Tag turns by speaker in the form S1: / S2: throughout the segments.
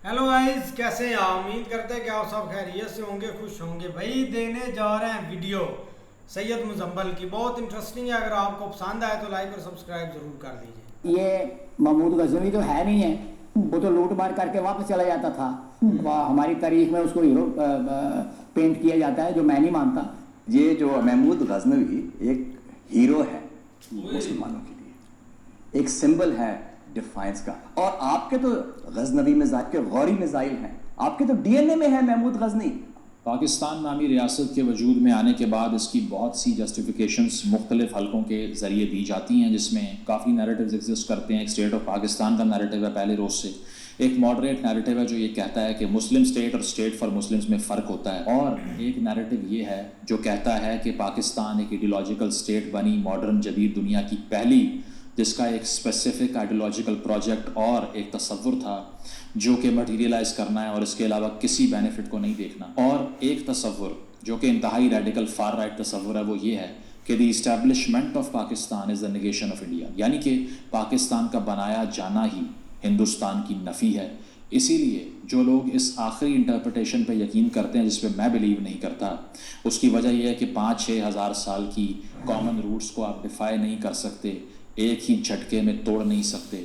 S1: Hello guys, कैसे हैं आप? उम्मीद करते हैं कि आप सब खैरियत से होंगे, खुश होंगे। भाई देने जा रहे हैं वीडियो सैयद मुजम्मल की, बहुत इंटरेस्टिंग है। अगर आपको पसंद आए तो लाइक और सब्सक्राइब जरूर कर दीजिए।
S2: ये महमूद गजनवी तो है नहीं है, वो तो लूट मार करके वापस चला जाता था। हमारी तारीख में उसको हीरो पेंट किया जाता है, जो मैं नहीं मानता।
S3: ये जो महमूद गजनवी एक हीरो है मुसलमानों के लिए, एक सिंबल है डिफाइंस का। और आपके तो गजनवी मिजाइल के गौरी मिसाइल हैं, आपके तो डीएनए में है महमूद गजनी।
S4: पाकिस्तान नामी रियासत के वजूद में आने के बाद इसकी बहुत सी जस्टिफिकेशंस मुख्तलिफ हलकों के ज़रिए दी जाती हैं, जिसमें काफ़ी नैरेटिव्स एग्जिस्ट करते हैं। एक स्टेट ऑफ पाकिस्तान का नैरेटिव है पहले रोज़ से, एक मॉडरेट नैरेटिव है जो ये कहता है कि मुस्लिम स्टेट और स्टेट फॉर मुस्लिम्स में फ़र्क होता है, और एक नैरेटिव ये है जो कहता है कि पाकिस्तान एक आइडियोलॉजिकल स्टेट बनी मॉडर्न जदीद दुनिया की पहली, जिसका एक स्पेसिफिक आइडियोलॉजिकल प्रोजेक्ट और एक तसव्वुर था जो कि मटीरियलाइज करना है और इसके अलावा किसी बेनिफिट को नहीं देखना। और एक तसव्वुर जो कि इंतहाई रेडिकल फार राइट तसव्वुर है, वो ये है कि the establishment of Pakistan is the negation of India, यानी कि पाकिस्तान का बनाया जाना ही हिंदुस्तान की नफ़ी है। इसीलिए जो लोग इस आखिरी इंटरप्रिटेशन पे यकीन करते हैं, जिस पे मैं बिलीव नहीं करता, उसकी वजह यह है कि 5-6 हज़ार साल की कॉमन रूट्स को आप डिफाई नहीं कर सकते, एक ही झटके में तोड़ नहीं सकते।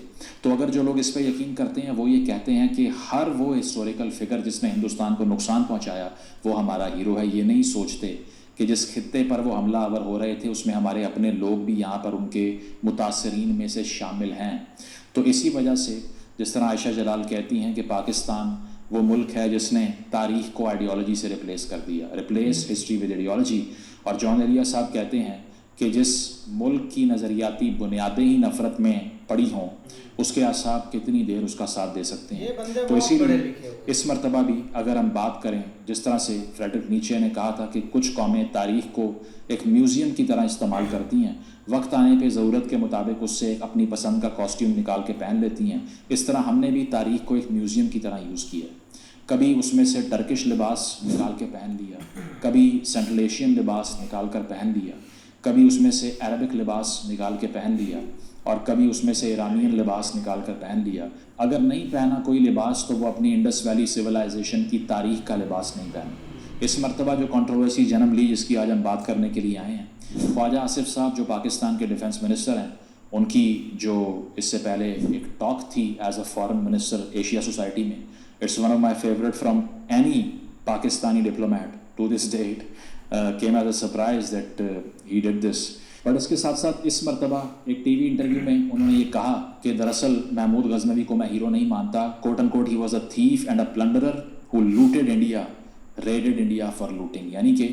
S4: तो अगर जो लोग इस पे यकीन करते हैं वो ये कहते हैं कि हर वो हिस्टोरिकल फिगर जिसने हिंदुस्तान को नुकसान पहुंचाया वो हमारा हीरो है, ये नहीं सोचते कि जिस खित्ते पर वो हमला आवर हो रहे थे उसमें हमारे अपने लोग भी यहाँ पर उनके मुतासरीन में से शामिल हैं। तो इसी वजह से जिस तरह आयशा जलाल कहती हैं कि पाकिस्तान वो मुल्क है जिसने तारीख़ को आइडियोलॉजी से रिप्लेस कर दिया, रिप्लेस हिस्ट्री विद आइडियोलॉजी। और जॉन एलिया साहब कहते हैं कि जिस मुल्क की नज़रियाती बुनियादें ही नफ़रत में पड़ी हों, उसके आसाब कितनी देर उसका साथ दे सकते हैं। तो इसीलिए इस मरतबा भी अगर हम बात करें, जिस तरह से फ्रेडरिक नीचे ने कहा था कि कुछ कौमें तारीख़ को एक म्यूज़ियम की तरह इस्तेमाल करती हैं, वक्त आने पे ज़रूरत के मुताबिक उससे एक अपनी पसंद का कॉस्ट्यूम निकाल के पहन लेती हैं, इस तरह हमने भी तारीख़ को एक म्यूज़ियम की तरह यूज़ किया। कभी उसमें से टर्किश लिबास निकाल के पहन लिया, कभी सेंट्रल एशियन लिबास निकाल कर पहन लिया, कभी उसमें से अरबिक लिबास निकाल के पहन लिया, और कभी उसमें से ईरानियन लिबास निकाल कर पहन लिया। अगर नहीं पहना कोई लिबास तो वो अपनी इंडस वैली सिविलाइजेशन की तारीख़ का लिबास नहीं पहना। इस मरतबा जो कंट्रोवर्सी जन्म ली, जिसकी आज हम बात करने के लिए आए हैं, ख्वाजा आसिफ साहब जो पाकिस्तान के डिफेंस मिनिस्टर हैं, उनकी जो इससे पहले एक टॉक थी as a foreign minister Asia society में, it's one of my favourite from any Pakistani diplomat to this date, came as a surprise that he did this। But इसके साथ साथ इस मरतबा एक टीवी इंटरव्यू में उन्होंने ये कहा कि दरअसल महमूद गजनवी को मैं हीरो नहीं मानता, quote and quote he was a thief and a plunderer who looted India, raided India for looting, यानी कि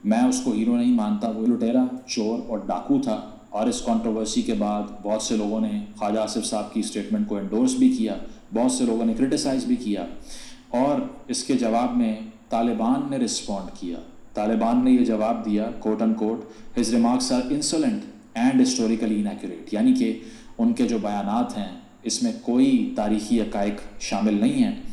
S4: मैं उसको हीरो नहीं मानता, वो लुटेरा, चोर और डाकू था। और इस कंट्रोवर्सी के बाद बहुत से लोगों ने ख्वाजा आसिफ साहब की स्टेटमेंट को एंडोर्स भी किया, बहुत से लोगों ने क्रिटिसाइज़ भी किया, और इसके जवाब में तालिबान ने रिस्पॉन्ड किया। तालिबान ने ये जवाब दिया, quote and quote, his remarks are insolent and historically inaccurate, यानी कि उनके जो बयानात हैं इसमें कोई तारीख़ी हक़ाइक़ शामिल नहीं हैं।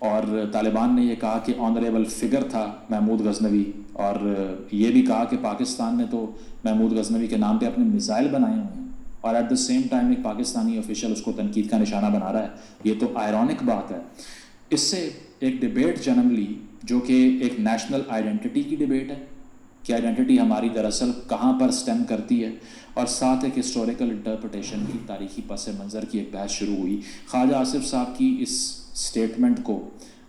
S4: और तालिबान ने ये कहा कि ऑनरेबल फ़िगर था महमूद गजनवी, और ये भी कहा कि पाकिस्तान ने तो महमूद गजनवी के नाम पे अपने मिसाइल बनाए हुए हैं, और एट द सेम टाइम एक पाकिस्तानी ऑफिशियल उसको तनकीद का निशाना बना रहा है। ये तो आयरॉनिक बात है। इससे एक डिबेट जन्म ली जो कि एक नेशनल आइडेंटिटी की डिबेट है कि आइडेंटिटी हमारी दरअसल कहाँ पर स्टेम करती है, और साथ एक हिस्टोरिकल इंटरप्रिटेशन की तारीख़ी पस मंज़र की एक बहस शुरू हुई। ख्वाजा आसिफ साहब की इस स्टेटमेंट को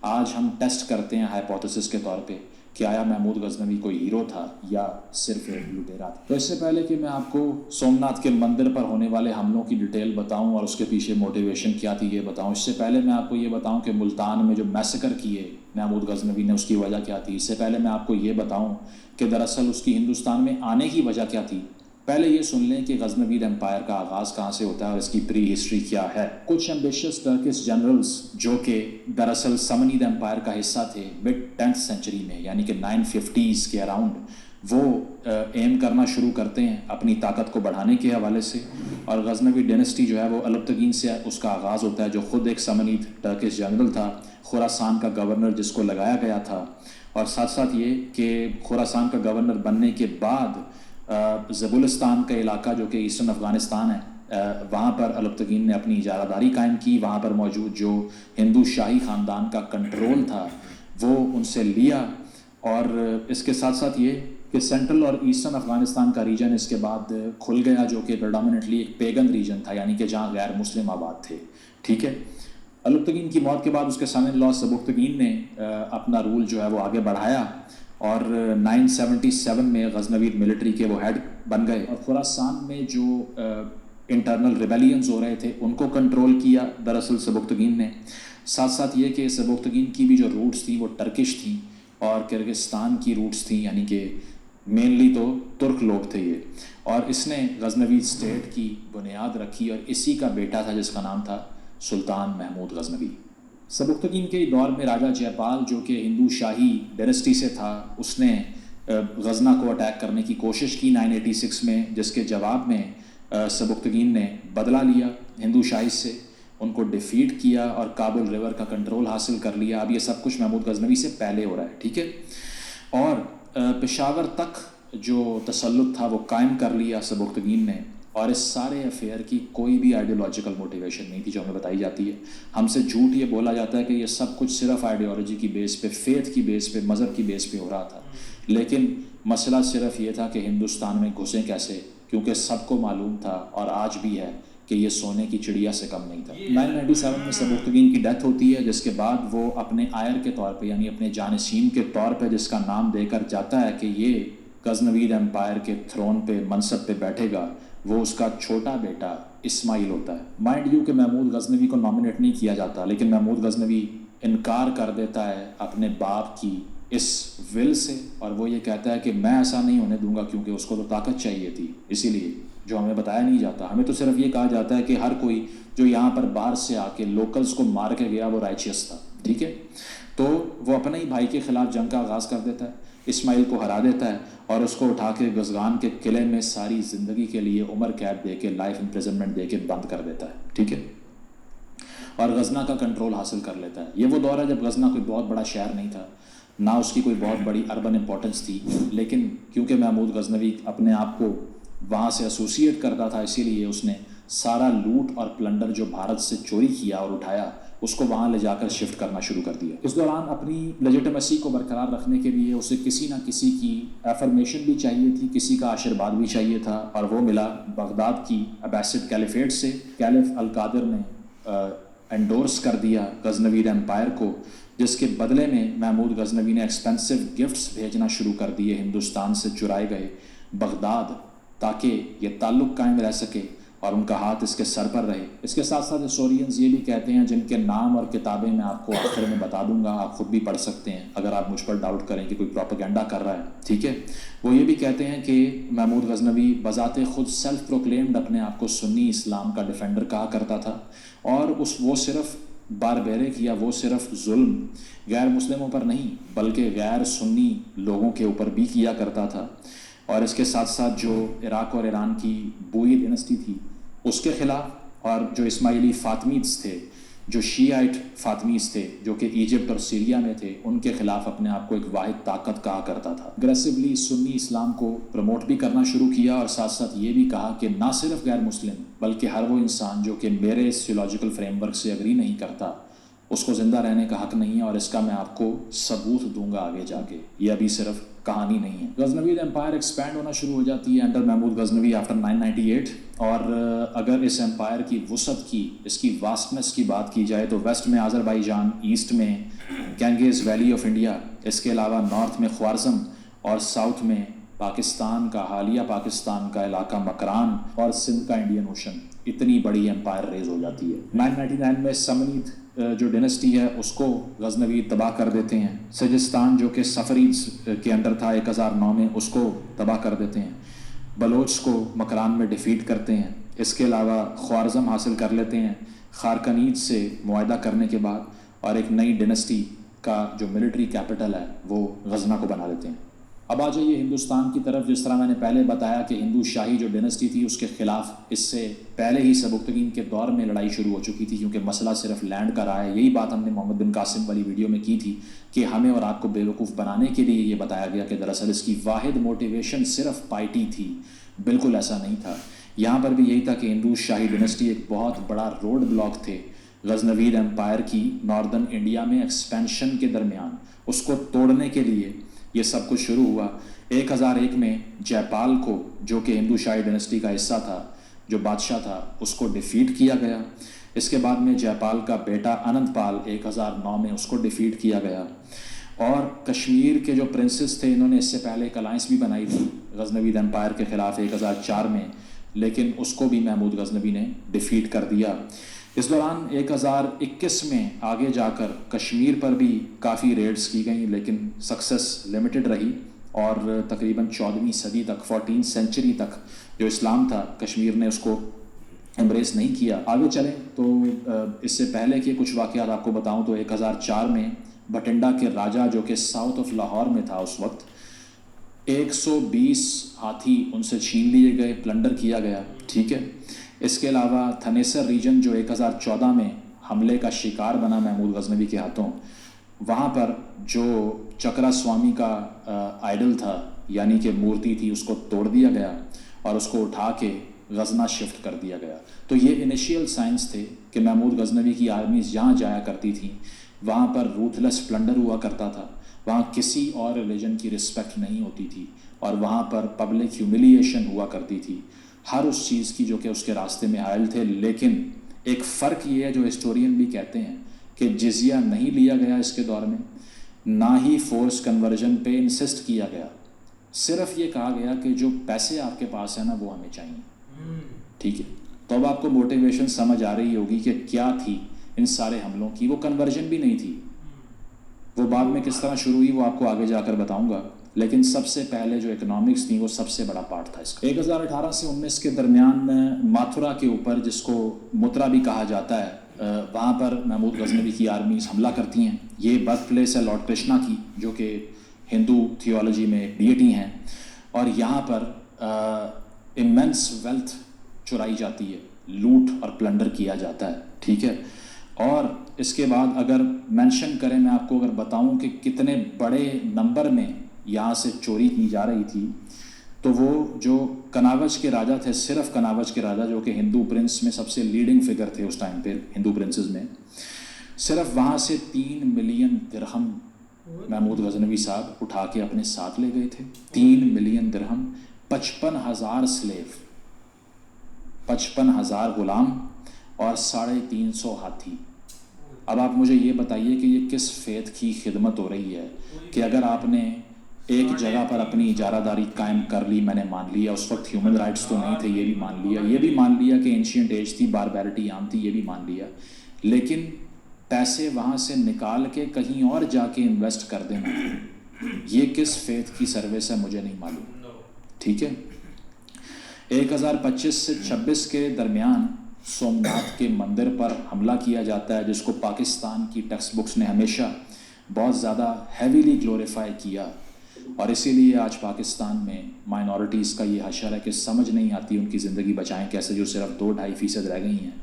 S4: आज हम टेस्ट करते हैं हाइपोथेसिस के तौर पे कि आया महमूद गजनवी कोई हीरो था या सिर्फ एक लुटेरा था। तो इससे पहले कि मैं आपको सोमनाथ के मंदिर पर होने वाले हमलों की डिटेल बताऊं और उसके पीछे मोटिवेशन क्या थी ये बताऊं, इससे पहले मैं आपको ये बताऊं कि मुल्तान में जो मैसेकर किए महमूद गजनवी ने उसकी वजह क्या थी। इससे पहले मैं आपको ये बताऊं कि दरअसल उसकी हिंदुस्तान में आने की वजह क्या थी। पहले ये सुन लें कि गजनवीद एम्पायर का आगाज़ कहाँ से होता है और इसकी प्री हिस्ट्री क्या है। कुछ एम्बिशियस टर्किश जनरल्स जो कि दरअसल समनीद एम्पायर का हिस्सा थे मिड 10th सेंचुरी में, यानी कि 950s के अराउंड, वो एम करना शुरू करते हैं अपनी ताकत को बढ़ाने के हवाले से, और गजनवी डायनेस्टी जो है वो अलबतगीन से उसका आगाज़ होता है, जो ख़ुद एक समनीद टर्किश जनरल था, खुरासान का गवर्नर जिसको लगाया गया था। और साथ साथ ये कि खुरासान का गवर्नर बनने के बाद ज़बुलिस्तान का इलाका जो कि ईस्टर्न अफ़गानिस्तान है, وہاں پر الپتگین نے اپنی اجارہ داری قائم کی، وہاں پر موجود جو ہندو شاہی خاندان کا کنٹرول تھا وہ ان سے لیا، اور اس کے ساتھ ساتھ یہ کہ سینٹرل اور ایسٹرن افغانستان کا ریجن اس کے بعد کھل گیا، جو کہ پریڈامنٹلی ایک پیگن ریجن تھا، یعنی کہ جہاں غیر مسلم آباد تھے. ٹھیک ہے. الپتگین کی موت کے بعد اس کے سن ان لا سبکتگین نے اپنا رول جو ہے وہ آگے بڑھایا، اور 977 میں غزنوید ملٹری کے وہ ہیڈ بن گئے، اور خراسان میں جو انٹرنل ریبیلینز ہو رہے تھے ان کو کنٹرول کیا دراصل سبکتگین نے. ساتھ ساتھ یہ کہ سبکتگین کی بھی جو روٹس تھیں وہ ٹرکش تھیں اور کرغزستان کی روٹس تھیں، یعنی کہ مینلی تو ترک لوگ تھے یہ، اور اس نے غزنوی اسٹیٹ کی بنیاد رکھی، اور اسی کا بیٹا تھا جس کا نام تھا سلطان محمود غزنوی. سبکتگین کے دور میں راجہ جے پال جو کہ ہندو شاہی ڈائنسٹی سے تھا، اس نے غزنہ کو اٹیک کرنے کی کوشش کی 986 میں، جس کے جواب میں سبکتگین نے بدلہ لیا ہندو شاہی سے، ان کو ڈیفیٹ کیا اور کابل ریور کا کنٹرول حاصل کر لیا. اب یہ سب کچھ محمود غزنوی سے پہلے ہو رہا ہے. ٹھیک ہے. اور پشاور تک جو تسلط تھا وہ قائم کر لیا سبکتگین نے، اور اس سارے افیئر کی کوئی بھی آئیڈیولوجیکل موٹیویشن نہیں تھی جو ہمیں بتائی جاتی ہے. ہم سے جھوٹ یہ بولا جاتا ہے کہ یہ سب کچھ صرف آئیڈیالوجی کی بیس پہ، فیتھ کی بیس پہ، مذہب کی بیس پہ ہو رہا تھا، لیکن مسئلہ صرف یہ تھا کہ ہندوستان میں گھسیں کیسے، کیونکہ سب کو معلوم تھا اور آج بھی ہے کہ یہ سونے کی چڑیا سے کم نہیں تھا. 997 میں سبکتگین کی ڈیتھ ہوتی ہے، جس کے بعد وہ اپنے آئر کے طور پہ، یعنی اپنے جانشین کے طور پہ جس کا نام دے کر جاتا ہے کہ یہ غزنوید امپائر کے تھرون پہ، منصب پہ بیٹھے گا، وہ اس کا چھوٹا بیٹا اسماعیل ہوتا ہے. مائنڈ یو کہ محمود غزنوی کو نامنیٹ نہیں کیا جاتا، لیکن محمود غزنوی انکار کر دیتا ہے اپنے باپ کی اس ول سے، اور وہ یہ کہتا ہے کہ میں ایسا نہیں ہونے دوں گا، کیونکہ اس کو تو طاقت چاہیے تھی. اسی لیے جو ہمیں بتایا نہیں جاتا، ہمیں تو صرف یہ کہا جاتا ہے کہ ہر کوئی جو یہاں پر باہر سے آ کے لوکلز کو مار کے گیا وہ رائچیس تھا. ٹھیک ہے. تو وہ اپنے ہی بھائی کے خلاف جنگ کا آغاز کر دیتا ہے، اسماعیل کو ہرا دیتا ہے، اور اس کو اٹھا کے گزگان کے قلعے میں ساری زندگی کے لیے عمر قید دے کے، لائف امپریزنمنٹ دے کے بند کر دیتا ہے. ٹھیک ہے. اور غزنہ کا کنٹرول حاصل کر لیتا ہے. یہ وہ دور ہے جب غزنہ کوئی بہت بڑا شہر نہیں تھا، نہ اس کی کوئی بہت بڑی اربن امپورٹنس تھی، لیکن کیونکہ محمود غزنوی اپنے آپ کو وہاں سے ایسوسیٹ کرتا تھا، اسی لیے اس نے سارا لوٹ اور پلنڈر جو بھارت سے چوری کیا اور اٹھایا اس کو وہاں لے جا کر شفٹ کرنا شروع کر دیا. اس دوران اپنی لیجیٹمیسی کو برقرار رکھنے کے لیے اسے کسی نہ کسی کی افرمیشن بھی چاہیے تھی، کسی کا آشرواد بھی چاہیے تھا، اور وہ ملا بغداد کی عباسڈ کیلیفیٹ سے. کیلف القادر نے انڈورس کر دیا غزنوید امپائر کو، جس کے بدلے میں محمود غزنوی نے ایکسپینسو گفٹس بھیجنا شروع کر دیے ہندوستان سے چرائے گئے بغداد، تاکہ یہ تعلق قائم رہ سکے اور ان کا ہاتھ اس کے سر پر رہے. اس کے ساتھ ساتھ ہسٹورینز یہ بھی کہتے ہیں، جن کے نام اور کتابیں میں آپ کو آخر میں بتا دوں گا، آپ خود بھی پڑھ سکتے ہیں اگر آپ مجھ پر ڈاؤٹ کریں کہ کوئی پروپیگنڈا کر رہا ہے. ٹھیک ہے. وہ یہ بھی کہتے ہیں کہ محمود غزنوی بذات خود سیلف پروکلیمڈ اپنے آپ کو سنی اسلام کا ڈیفینڈر کہا کرتا تھا، اور وہ صرف باربیرک یا وہ صرف ظلم غیر مسلموں پر نہیں بلکہ غیر سنی لوگوں کے اوپر بھی کیا کرتا تھا. اور اس کے ساتھ ساتھ جو عراق اور ایران کی بوئی ڈینسٹی تھی اس کے خلاف، اور جو اسماعیلی فاطمیز تھے، جو شیعائٹ فاطمیز تھے جو کہ ایجپٹ اور سیریا میں تھے، ان کے خلاف اپنے آپ کو ایک واحد طاقت کہا کرتا تھا. اگریسولی سنی اسلام کو پروموٹ بھی کرنا شروع کیا، اور ساتھ ساتھ یہ بھی کہا کہ نہ صرف غیر مسلم بلکہ ہر وہ انسان جو کہ میرے اس تھیولوجیکل فریم ورک سے اگری نہیں کرتا اس کو زندہ رہنے کا حق نہیں ہے، اور اس کا میں آپ کو ثبوت دوں گا آگے جا کے. یہ ابھی صرف کہانی نہیں ہے. غزنوید امپائر ایکسپینڈ ہونا شروع ہو جاتی ہے انڈر محمود غزنوی آفٹر 998. اور اگر اس امپائر کی وسعت کی، اس کی واسٹنس کی بات کی جائے تو ویسٹ میں آذربائیجان، ایسٹ میں گینگیز ویلی آف انڈیا، اس کے علاوہ نارتھ میں خوارزم، اور ساؤتھ میں پاکستان کا، حالیہ پاکستان کا علاقہ مکران، اور سندھ کا انڈین اوشن. اتنی بڑی امپائر ریز ہو جاتی ہے. 999 میں سمنید جو ڈینسٹی ہے اس کو غزنوی تباہ کر دیتے ہیں. سجستان جو کہ صفریز کے انڈر تھا 1009 میں، اس کو تباہ کر دیتے ہیں. بلوچ کو مکران میں ڈیفیٹ کرتے ہیں. اس کے علاوہ خوارزم حاصل کر لیتے ہیں خارکنید سے معاہدہ کرنے کے بعد، اور ایک نئی ڈینسٹی کا جو ملٹری کیپٹل ہے وہ غزنہ کو بنا لیتے ہیں. اب آ جائیے ہندوستان کی طرف. جس طرح میں نے پہلے بتایا کہ ہندو شاہی جو ڈینسٹی تھی اس کے خلاف اس سے پہلے ہی سبکتگین کے دور میں لڑائی شروع ہو چکی تھی، کیونکہ مسئلہ صرف لینڈ کا رہا ہے. یہی بات ہم نے محمد بن قاسم والی ویڈیو میں کی تھی کہ ہمیں اور آپ کو بیوقوف بنانے کے لیے یہ بتایا گیا کہ دراصل اس کی واحد موٹیویشن صرف پائٹی تھی. بالکل ایسا نہیں تھا. यहाँ पर भी यही था कि हिंदू शाही डिनेस्टी एक बहुत बड़ा रोड ब्लॉक थे गजनवीद एम्पायर की नॉर्दर्न इंडिया में एक्सपेंशन के दरमियान। उसको तोड़ने के लिए ये सब कुछ शुरू हुआ। 1001 में जयपाल को, जो कि हिंदू शाही डिनेस्टी का हिस्सा था, जो बादशाह था, उसको डिफीट किया गया। इसके बाद में जयपाल का बेटा अनंतपाल 1009 में उसको डिफीट किया गया। और कश्मीर के जो प्रिंसेस थे, इन्होंने इससे पहले एक अलायंस भी बनाई थी गजनवीद एम्पायर के ख़िलाफ़ 1004 में, लेकिन उसको भी महमूद गजनवी ने डिफीट कर दिया। इस दौरान 1021 में आगे जाकर कश्मीर पर भी काफ़ी रेड्स की गई, लेकिन सक्सेस लिमिटेड रही और तकरीबन 14वीं सदी तक, 14th सेंचुरी तक जो इस्लाम था कश्मीर ने उसको एम्ब्रेस नहीं किया। आगे चलें तो इससे पहले के कुछ वाक़यात आपको बताऊं तो 1004 में भटिंडा के राजा, जो कि साउथ ऑफ लाहौर में था उस वक्त, 120 हाथी उनसे छीन लिए गए, प्लंडर किया गया, ठीक है। इसके अलावा थनेसर रीजन जो 1014 में हमले का शिकार बना महमूद गजनवी के हाथों, वहाँ पर जो चक्रा स्वामी का आइडल था, यानी कि मूर्ति थी, उसको तोड़ दिया गया और उसको उठा के गजना शिफ्ट कर दिया गया। तो ये इनिशियल साइंस थे कि महमूद गजनवी की आर्मीज़ जहाँ जाया करती थी वहाँ पर रूथलेस प्लंडर हुआ करता था, वहाँ किसी और रिलीजन की रिस्पेक्ट नहीं होती थी और वहाँ पर पब्लिक ह्यूमिलिएशन हुआ करती थी हर उस चीज़ की जो कि उसके रास्ते में आयल थे। लेकिन एक फ़र्क ये है जो हिस्टोरियन भी कहते हैं कि जिजिया नहीं लिया गया इसके दौर में, ना ही फोर्स कन्वर्जन पे इंसिस्ट किया गया, सिर्फ ये कहा गया कि जो पैसे आपके पास है ना वो हमें चाहिए, ठीक है। तो अब आपको मोटिवेशन समझ आ रही होगी कि क्या थी इन सारे हमलों की। वो कन्वर्जन भी नहीं थी, वो बाद में किस तरह शुरू हुई वो आपको आगे जाकर बताऊंगा, लेकिन सबसे पहले जो इकोनॉमिक्स थी वो सबसे बड़ा पार्ट था इसका। 1018 से 19 के दरमियान माथुरा के ऊपर, जिसको मुतरा भी कहा जाता है, वहाँ पर महमूद गजनवी की आर्मीज हमला करती हैं। ये बर्थ प्लेस है लॉर्ड कृष्णा की, जो कि हिंदू थियोलॉजी में एक डीटी हैं, और यहाँ पर इमेंस वेल्थ चुराई जाती है, लूट और प्लंडर किया जाता है, ठीक है। और इसके बाद अगर मेंशन करें, मैं आपको अगर बताऊं कि कितने बड़े नंबर में यहाँ से चोरी की जा रही थी, तो वो जो कनावज के राजा थे, सिर्फ कनावज के राजा, जो कि हिंदू प्रिंस में सबसे लीडिंग फिगर थे उस टाइम पे हिंदू प्रिंसेस में, सिर्फ वहाँ से 3 मिलियन दिरहम महमूद गजनवी साहब उठा के अपने साथ ले गए थे। 3 मिलियन दिरहम, 55,000 स्लेव, 55,000 गुलाम और 350 हाथी। अब आप मुझे ये बताइए कि ये किस फेथ की खिदमत हो रही है कि अगर आपने एक जगह पर अपनी इजारादारी कायम कर ली, मैंने मान लिया उस वक्त ह्यूमन राइट्स तो नहीं थे, ये भी मान लिया, ये भी मान लिया कि एंशिएंट एज थी, बारबैरिटी आम थी, ये भी मान लिया, लेकिन पैसे वहाँ से निकाल के कहीं और जाके इन्वेस्ट कर देना, ये किस फेथ की सर्विस है मुझे नहीं मालूम, ठीक है। 1025 से 26 के दरमियान सोमनाथ के मंदिर पर हमला किया जाता है, जिसको पाकिस्तान की टेक्स्ट बुक्स ने हमेशा बहुत ज़्यादा हैवीली ग्लोरीफाई किया, और इसीलिए आज पाकिस्तान में माइनॉरिटीज़ का ये हशर है कि समझ नहीं आती उनकी ज़िंदगी बचाएं कैसे, जो सिर्फ 2-2.5% रह गई हैं,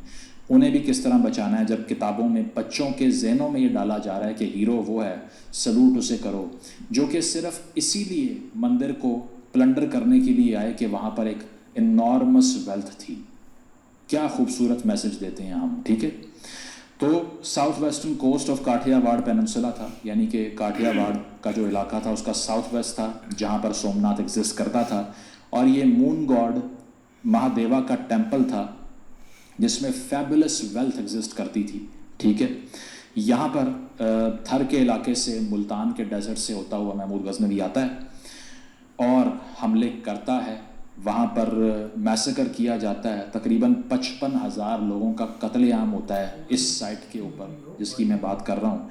S4: उन्हें भी किस तरह बचाना है, जब किताबों में बच्चों के ज़हनों में ये डाला जा रहा है कि हीरो वो है, सलूट उसे करो, जो कि सिर्फ इसीलिए मंदिर को प्लंडर करने के लिए आए कि वहाँ पर एक इनॉर्मस वेल्थ थी। क्या खूबसूरत मैसेज देते हैं हम, ठीक है। तो south western coast of Kathiawar peninsula था, यानी कि काठियावाड़ का जो इलाका था उसका साउथ वेस्ट था, जहाँ पर सोमनाथ एग्जिस्ट करता था, और ये मून गॉड महादेवा का टेम्पल था जिसमें फैबुलस वेल्थ एग्जिस्ट करती थी, ठीक है। यहाँ पर थर के इलाके से, मुल्तान के डेजर्ट से होता हुआ महमूद गजनवी आता है और हमले करता है। वहाँ पर मैसेकर किया जाता है, तकरीबन 55,000 लोगों का कत्लेआम होता है इस साइट के ऊपर जिसकी मैं बात कर रहा हूँ,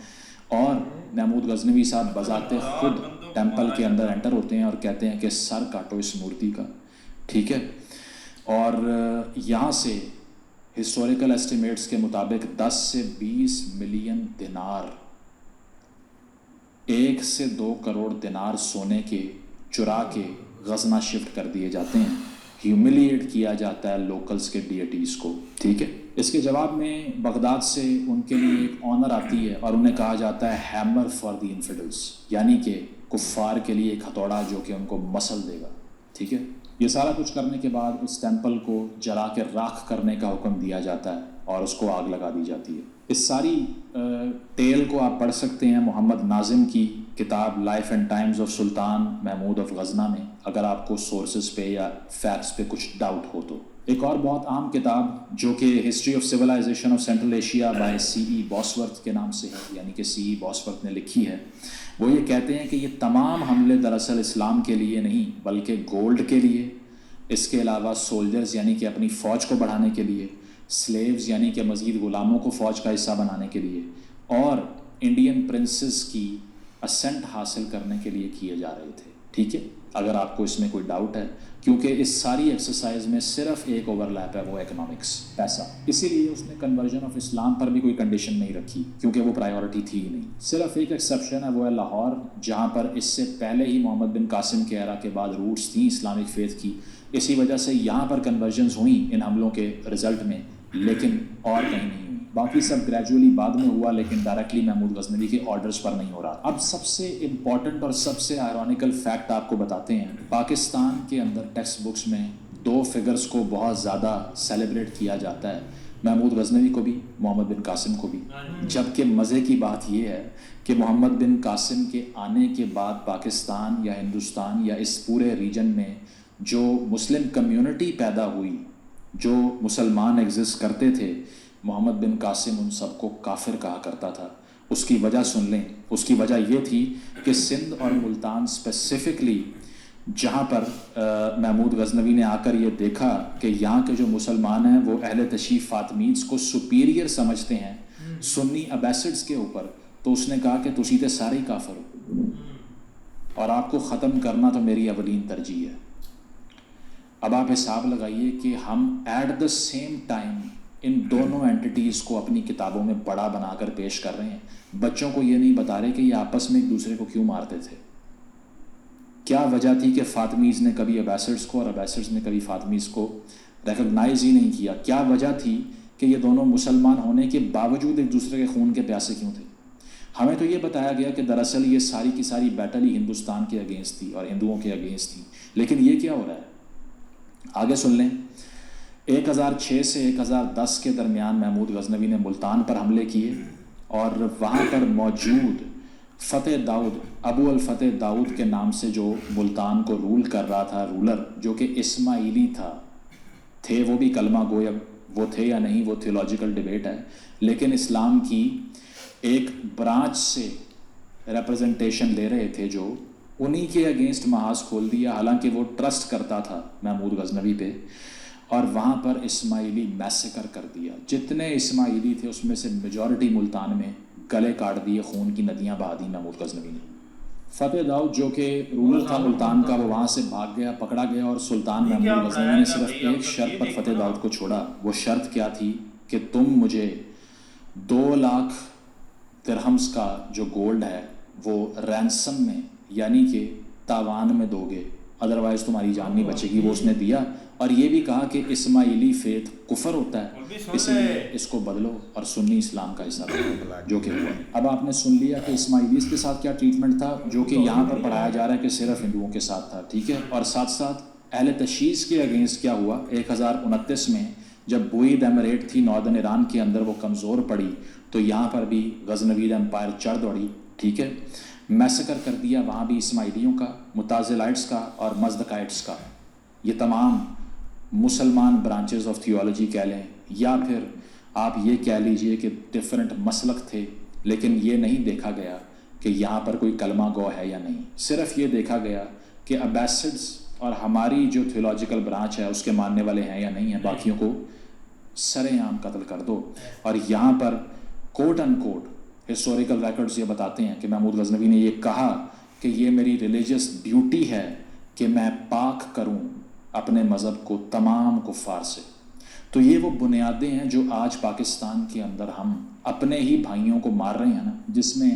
S4: और महमूद गजनवी साहब बजाते खुद टेंपल के अंदर एंटर होते हैं और कहते हैं कि सर काटो इस मूर्ति का, ठीक है। और यहाँ से हिस्टोरिकल एस्टिमेट्स के मुताबिक 10 से 20 मिलियन दिनार, 1 से 2 करोड़ दिनार सोने के चुरा के गजना शिफ्ट कर दिए जाते हैं, ह्यूमिलिएट किया जाता है लोकल्स के डीएटीज़ को, ठीक है। इसके जवाब में बगदाद से उनके लिए एक ऑनर आती है और उन्हें कहा जाता है हैमर फॉर द इन्फिडल्स, यानी कि कुफ्फार के लिए एक हथौड़ा जो कि उनको मसल देगा, ठीक है। یہ سارا کچھ کرنے کے بعد اس ٹیمپل کو جلا کے راکھ کرنے کا حکم دیا جاتا ہے اور اس کو آگ لگا دی جاتی ہے. اس ساری ٹیل کو آپ پڑھ سکتے ہیں محمد ناظم کی کتاب life and times of Sultan Mahmud of Ghazna میں، اگر آپ کو سورسز پہ یا فیکٹس پہ کچھ ڈاؤٹ ہو تو. ایک اور بہت عام کتاب جو کہ history of civilisation of central Asia by C E Bosworth کے نام سے ہے، یعنی کہ سی ای باسورتھ نے لکھی ہے. وہ یہ کہتے ہیں کہ یہ تمام حملے دراصل اسلام کے لیے نہیں بلکہ گولڈ کے لیے، اس کے علاوہ سولجرز یعنی کہ اپنی فوج کو بڑھانے کے لیے، سلیوز یعنی کہ مزید غلاموں کو فوج کا حصہ بنانے کے لیے، اور انڈین پرنسز کی اسینٹ حاصل کرنے کے لیے کیے جا رہے تھے. ٹھیک ہے، اگر آپ کو اس میں کوئی ڈاؤٹ ہے، کیونکہ اس ساری ایکسرسائز میں صرف ایک اوور لیپ ہے، وہ اکنامکس، پیسہ. اسی لیے اس نے کنورژن آف اسلام پر بھی کوئی کنڈیشن نہیں رکھی کیونکہ وہ پرائیورٹی تھی ہی نہیں. صرف ایک ایکسیپشن ہے، وہ ہے لاہور، جہاں پر اس سے پہلے ہی محمد بن قاسم کے ایرا کے بعد روٹس تھیں اسلامک فیتھ کی. اسی وجہ سے یہاں پر کنورژنز ہوئیں ان حملوں کے رزلٹ میں، لیکن اور کہیں نہیں ہوئی. باقی سب گریجولی بعد میں ہوا، لیکن ڈائریکٹلی محمود غزنوی کے آرڈرز پر نہیں ہو رہا. اب سب سے امپورٹنٹ اور سب سے آئرونیکل فیکٹ آپ کو بتاتے ہیں. پاکستان کے اندر ٹیکسٹ بکس میں دو فگرز کو بہت زیادہ سیلیبریٹ کیا جاتا ہے، محمود غزنوی کو بھی، محمد بن قاسم کو بھی. جبکہ مزے کی بات یہ ہے کہ محمد بن قاسم کے آنے کے بعد پاکستان یا ہندوستان یا اس پورے ریجن میں جو مسلم کمیونٹی پیدا ہوئی، جو مسلمان ایگزسٹ کرتے تھے، محمد بن قاسم ان سب کو کافر کہا کرتا تھا. اس کی وجہ سن لیں، اس کی وجہ یہ تھی کہ سندھ اور ملتان اسپیسیفکلی جہاں پر محمود غزنوی نے آ کر یہ دیکھا کہ یہاں کے جو مسلمان ہیں وہ اہل تشیع فاطمیز کو سپیریئر سمجھتے ہیں سنی ابیسڈز کے اوپر، تو اس نے کہا کہ تسی تے سارے ہی کافر ہو اور آپ کو ختم کرنا تو میری اولین ترجیح ہے. اب آپ حساب لگائیے کہ ہم ایٹ دا سیم ٹائم ان دونوں اینٹیٹیز کو اپنی کتابوں میں بڑا بنا کر پیش کر رہے ہیں. بچوں کو یہ نہیں بتا رہے کہ یہ آپس میں ایک دوسرے کو کیوں مارتے تھے. کیا وجہ تھی کہ فاطمیز نے کبھی ابیسڈز کو اور ابیسڈز نے کبھی فاطمیز کو ریکگنائز ہی نہیں کیا. کیا وجہ تھی کہ یہ دونوں مسلمان ہونے کے باوجود ایک دوسرے کے خون کے پیاسے کیوں تھے. ہمیں تو یہ بتایا گیا کہ دراصل یہ ساری کی ساری بیٹل ہی ہندوستان کے اگینسٹ تھی اور ہندوؤں کے اگینسٹ تھی. لیکن یہ کیا ہو رہا ہے آگے سن لیں. 1006 سے 1010 کے درمیان محمود غزنوی نے ملتان پر حملے کیے اور وہاں پر موجود فتح داؤد، ابو الفتح داؤد کے نام سے جو ملتان کو رول کر رہا تھا، رولر جو کہ اسماعیلی تھا، تھے وہ بھی کلمہ گویا وہ تھے یا نہیں، وہ تھیولوجیکل ڈیبیٹ ہے، لیکن اسلام کی ایک برانچ سے ریپرزنٹیشن لے رہے تھے جو انہی کے اگینسٹ محاذ کھول دیا، حالانکہ وہ ٹرسٹ کرتا تھا محمود غزنوی پہ، اور وہاں پر اسماعیلی میسیکر کر دیا. جتنے اسماعیلی تھے اس میں سے میجورٹی ملتان میں گلے کاٹ دیے، خون کی ندیاں بہا دی محمود غزنوی نے. فتح داؤد جو کہ رولر تھا ملتان کا، وہ وہاں سے بھاگ گیا، پکڑا گیا، اور سلطان محمود غزنوی نے صرف ایک شرط پر فتح داؤد کو چھوڑا. وہ شرط کیا تھی کہ تم مجھے 2 لاکھ درہمز کا جو گولڈ ہے وہ رینسم میں یعنی کہ تاوان میں دو گے، ادروائز تمہاری جان نہیں بچے گی. وہ اس نے دیا، اور یہ بھی کہا کہ اسماعیلی فیتھ کفر ہوتا ہے، اس لیے اس کو بدلو اور سنی اسلام کا حصہ بنو، جو کہ ہوا. اب آپ نے سن لیا کہ اسماعیلیز کے ساتھ کیا ٹریٹمنٹ تھا، جو کہ یہاں پر پڑھایا جا رہا ہے کہ صرف ہندوؤں کے ساتھ تھا. ٹھیک ہے، اور ساتھ ساتھ اہل تشیع کے اگینسٹ کیا ہوا. 1029 میں جب بوئید ایمریٹ تھی ناردن ایران کے اندر، وہ کمزور پڑی، تو یہاں پر بھی غزنوی امپائر چڑھ دوڑی. ٹھیک ہے، میسکر کر دیا وہاں بھی اسماعیلیوں کا، متازلائٹس کا اور مزدقائٹس کا. یہ تمام مسلمان برانچز آف تھیولوجی کہہ لیں، یا پھر آپ یہ کہہ لیجئے کہ ڈفرینٹ مسلک تھے، لیکن یہ نہیں دیکھا گیا کہ یہاں پر کوئی کلمہ گو ہے یا نہیں. صرف یہ دیکھا گیا کہ ابیسڈز اور ہماری جو تھیولوجیکل برانچ ہے اس کے ماننے والے ہیں یا نہیں ہیں، باقیوں کو سر عام قتل کر دو. اور یہاں پر کوٹ ان کوٹ ہسٹوریکل ریکارڈز یہ بتاتے ہیں کہ محمود غزنوی نے یہ کہا کہ یہ میری ریلیجس ڈیوٹی ہے کہ میں پاک کروں اپنے مذہب کو تمام کفار سے. تو یہ وہ بنیادیں ہیں جو آج پاکستان کے اندر ہم اپنے ہی بھائیوں کو مار رہے ہیں نا، جس میں